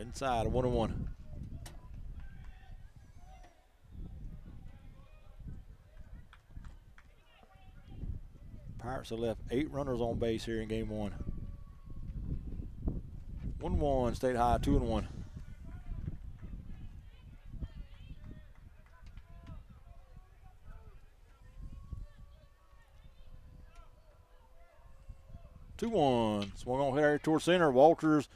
Inside, 1-1. Pirates have left 8 runners on base here in game 1. 1-1, stayed high, 2-1. Swung on here towards center. Walters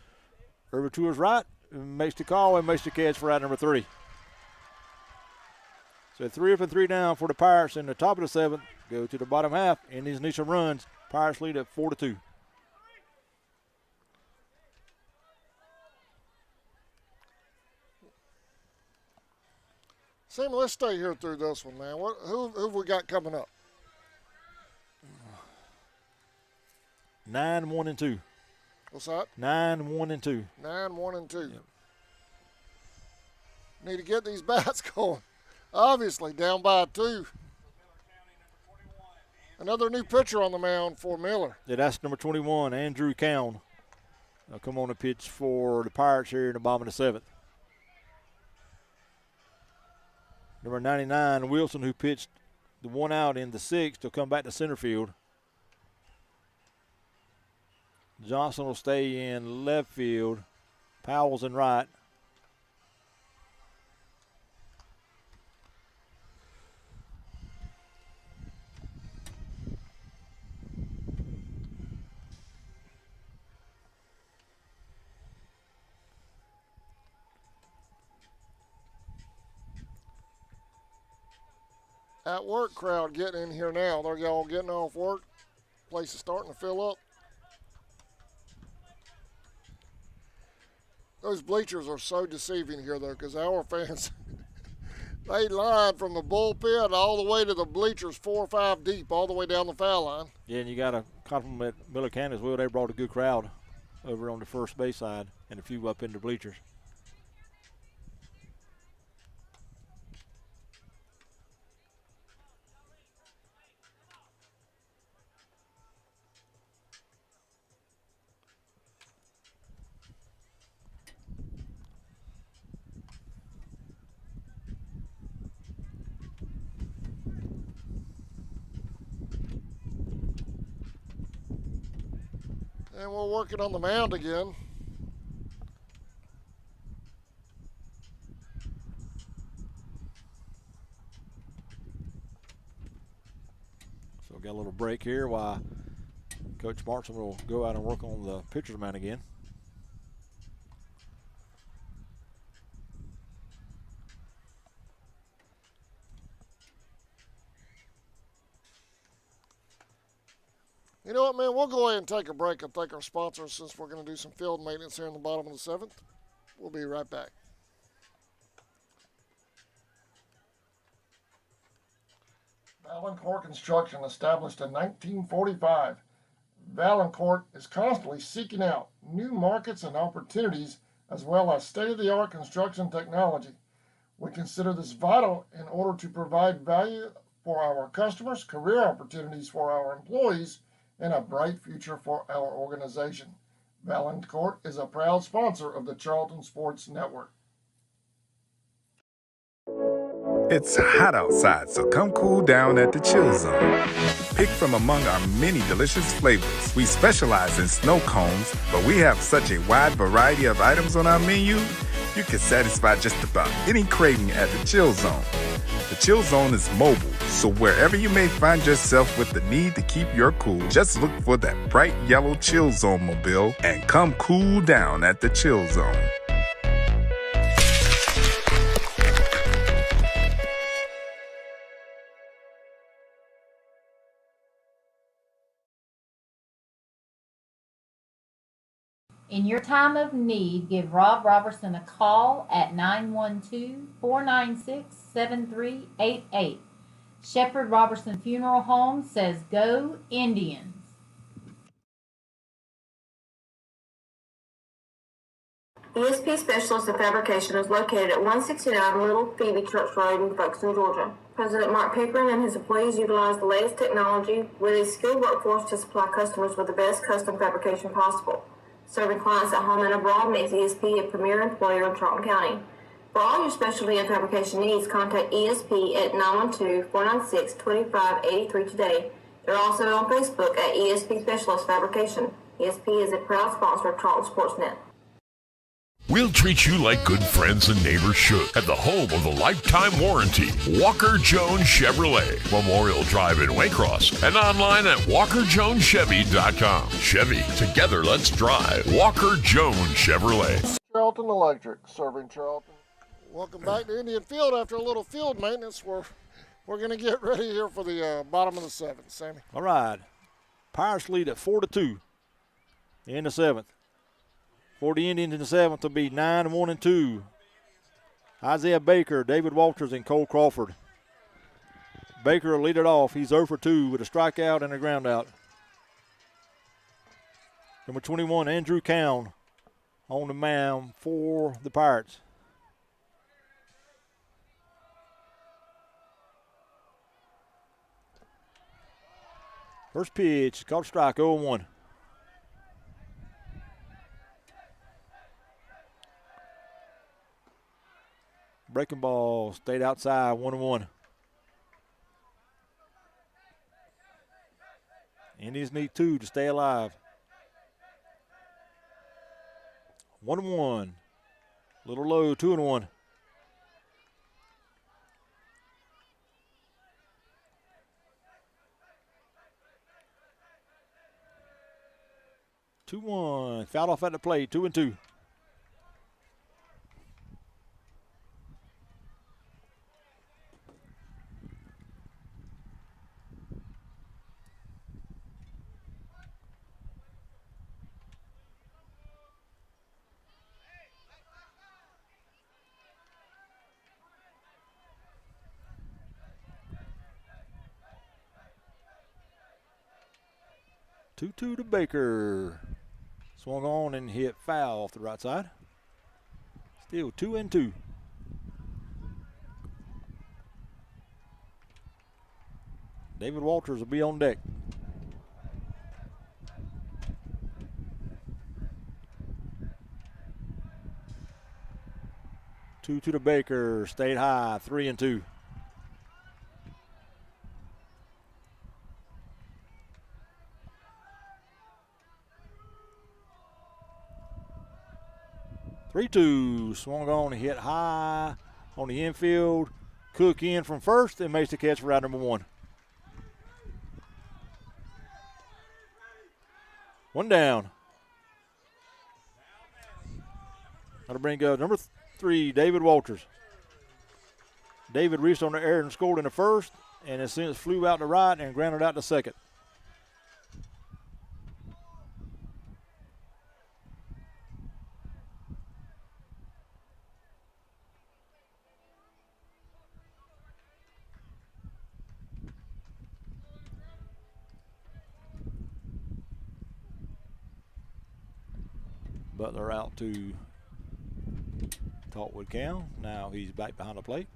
over to his right, makes the call and makes the catch for out number 3. So 3 up and 3 down for the Pirates in the top of the 7th. Go to the bottom half, and these need some runs. Pirates lead at 4-2. Sam, let's stay here through this one, man. Who have we got coming up? 9-1-2. What's that? 9-1-2. 9-1-2. Yep. Need to get these bats going. Obviously, down by 2. Another new pitcher on the mound for Miller. Yeah, that's number 21, Andrew Cowan. Now come on to pitch for the Pirates here in the bottom of the 7th. Number 99, Wilson, who pitched the 1 out in the 6th, will come back to center field. Johnson will stay in left field. Powell's in right. At work crowd getting in here now. They're y'all getting off work. Place is starting to fill up. Those bleachers are so deceiving here, though, because our fans, they line from the bullpen all the way to the bleachers 4 or 5 deep, all the way down the foul line. Yeah, and you got to compliment Miller County as well. They brought a good crowd over on the first base side and a few up in the bleachers. And we're working on the mound again. So we got a little break here while Coach Martin will go out and work on the pitcher's mound again. You know what, man? We'll go ahead and take a break and thank our sponsors since we're going to do some field maintenance here in the bottom of the 7th. We'll be right back. Valancourt Construction, established in 1945. Valancourt is constantly seeking out new markets and opportunities as well as state-of-the-art construction technology. We consider this vital in order to provide value for our customers, career opportunities for our employees, and a bright future for our organization. Valancourt is a proud sponsor of the Charlton Sports Network. It's hot outside, so come cool down at the Chill Zone. Pick from among our many delicious flavors. We specialize in snow cones, but we have such a wide variety of items on our menu, you can satisfy just about any craving at the Chill Zone. The Chill Zone is mobile, so wherever you may find yourself with the need to keep your cool, just look for that bright yellow Chill Zone mobile and come cool down at the Chill Zone. In your time of need, give Rob Robertson a call at 912-496-7388. Shepherd Robertson Funeral Home says go Indians. ESP Specialist in Fabrication is located at 169 Little Phoebe Church Road in Folkestone, Georgia. President Mark Pickering and his employees utilize the latest technology with a skilled workforce to supply customers with the best custom fabrication possible. Serving clients at home and abroad makes ESP a premier employer in Charlton County. For all your specialty and fabrication needs, contact ESP at 912-496-2583 today. They're also on Facebook at ESP Specialist Fabrication. ESP is a proud sponsor of Charlton Sportsnet. We'll treat you like good friends and neighbors should at the home of the lifetime warranty, Walker Jones Chevrolet, Memorial Drive in Waycross, and online at walkerjonechevy.com. Chevy, together let's drive. Walker Jones Chevrolet. Charlton Electric, serving Charlton. Welcome back to Indian Field after a little field maintenance. We're going to get ready here for the bottom of the seventh. Sammy. All right. Pirates lead at 4-2 in the seventh. For the Indians in the seventh will be 9-1-2. Isaiah Baker, David Walters, and Cole Crawford. Baker will lead it off. He's 0 for 2 with a strikeout and a groundout. Number 21, Andrew Cowan, on the mound for the Pirates. First pitch, called strike, 0-1. Breaking ball, stayed outside, 1-1. Indians need 2 to stay alive. 1-1. Little low, 2-1. Two-one. Fouled off at the plate, 2-2. Two to Baker. Swung on and hit foul off the right side. Still 2-2. David Walters will be on deck. Two to Baker. Stayed high. 3-2. Three-two, swung on and hit high on the infield. Cook in from first and makes the catch for out number 1. One down. That'll bring up number 3, David Walters. David reached on the air and scored in the first, and has since flew out to right and grounded out to second. Butler out to Talkwood Cow. Now he's back behind the plate.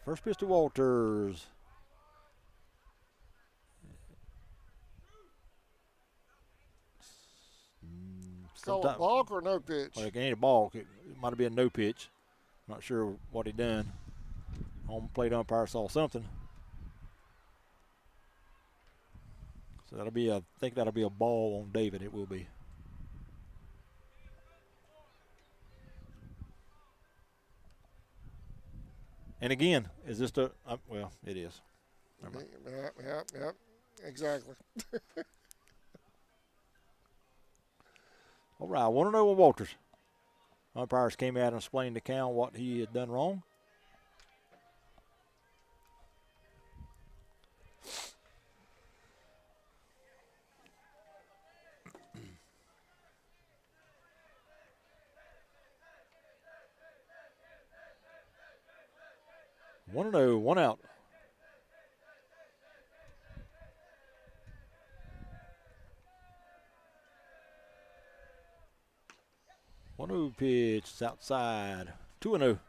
First pitch to Walters. Call it balk or no pitch? Well, it ain't a balk. It might have been no pitch. Not sure what he done. Home plate umpire saw something. So that'll be I think that'll be a ball on David. It will be. And again, is this the, well, it is. Yep, exactly. All right, 1-0 with Walters. Umpires came out and explained to Cal what he had done wrong. 1-0, 1 out. 1-0 pitch. It's outside. 2-0.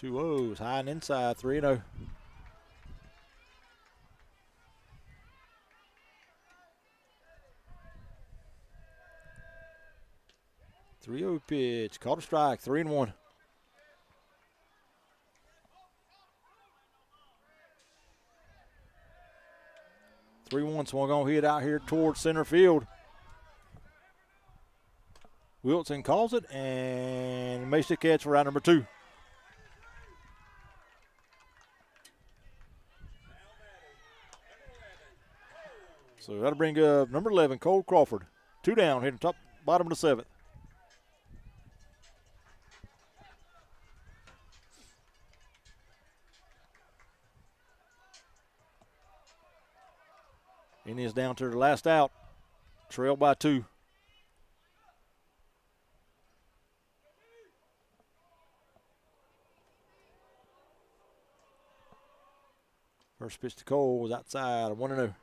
2-0s, high and inside, 3-0. Three-0 pitch, caught a strike, 3-1. Swung on hit out here towards center field. Wilson calls it and makes the catch for round number 2. So that'll bring up number 11, Cole Crawford. 2 down, hitting top, bottom of the 7th. Indians down to the last out. Trail by 2. First pitch to Cole was outside, 1-0.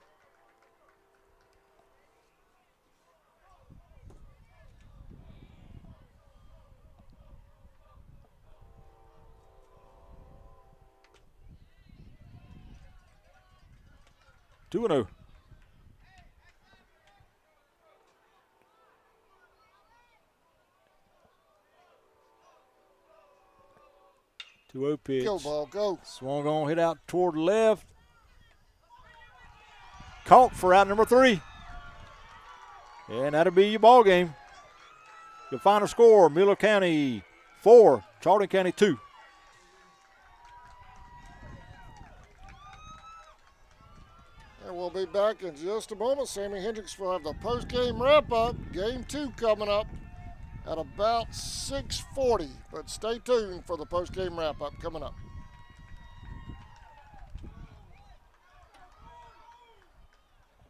2-0. 2-0 pitch. Go, ball, go. Swung on, hit out toward the left. Caught for out number 3. And that'll be your ball game. The final score, Miller County 4, Charlton County 2. And we'll be back in just a moment. Sammy Hendricks will have the post-game wrap-up. Game 2 coming up at about 6:40. But stay tuned for the post-game wrap-up coming up.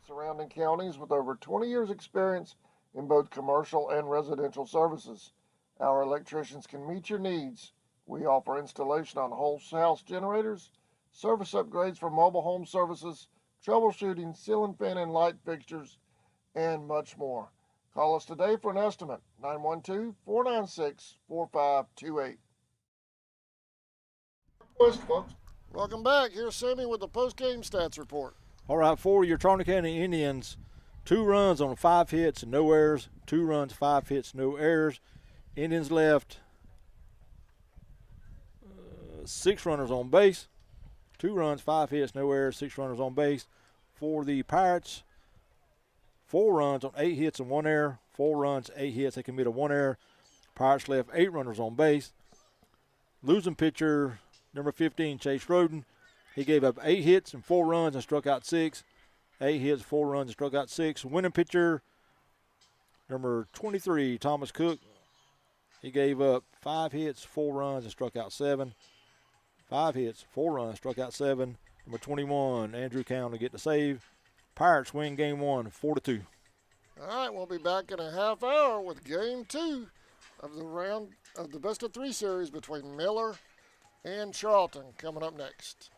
Surrounding counties with over 20 years experience in both commercial and residential services. Our electricians can meet your needs. We offer installation on whole house generators, service upgrades for mobile home services, troubleshooting, ceiling fan and light fixtures, and much more. Call us today for an estimate, 912-496-4528. Folks. Welcome back. Here's Sammy with the post-game stats report. All right, for your Charlton County Indians, 2 runs on 5 hits and no errors. 2 runs, 5 hits, no errors. Indians left 6 runners on base. 2 runs, 5 hits, no errors, 6 runners on base. For the Pirates, 4 runs on 8 hits and 1 error. 4 runs, 8 hits, they committed 1 error. Pirates left 8 runners on base. Losing pitcher, number 15, Chase Roden. He gave up 8 hits and 4 runs and struck out 6. 8 hits, 4 runs, and struck out 6. Winning pitcher, number 23, Thomas Cook. He gave up 5 hits, 4 runs, and struck out 7. 5 hits, 4 runs, struck out 7. Number 21, Andrew Cowan to get the save. Pirates win game 1, 4-2. All right, we'll be back in a half hour with game 2 of the round of the best of 3 series between Miller and Charlton coming up next.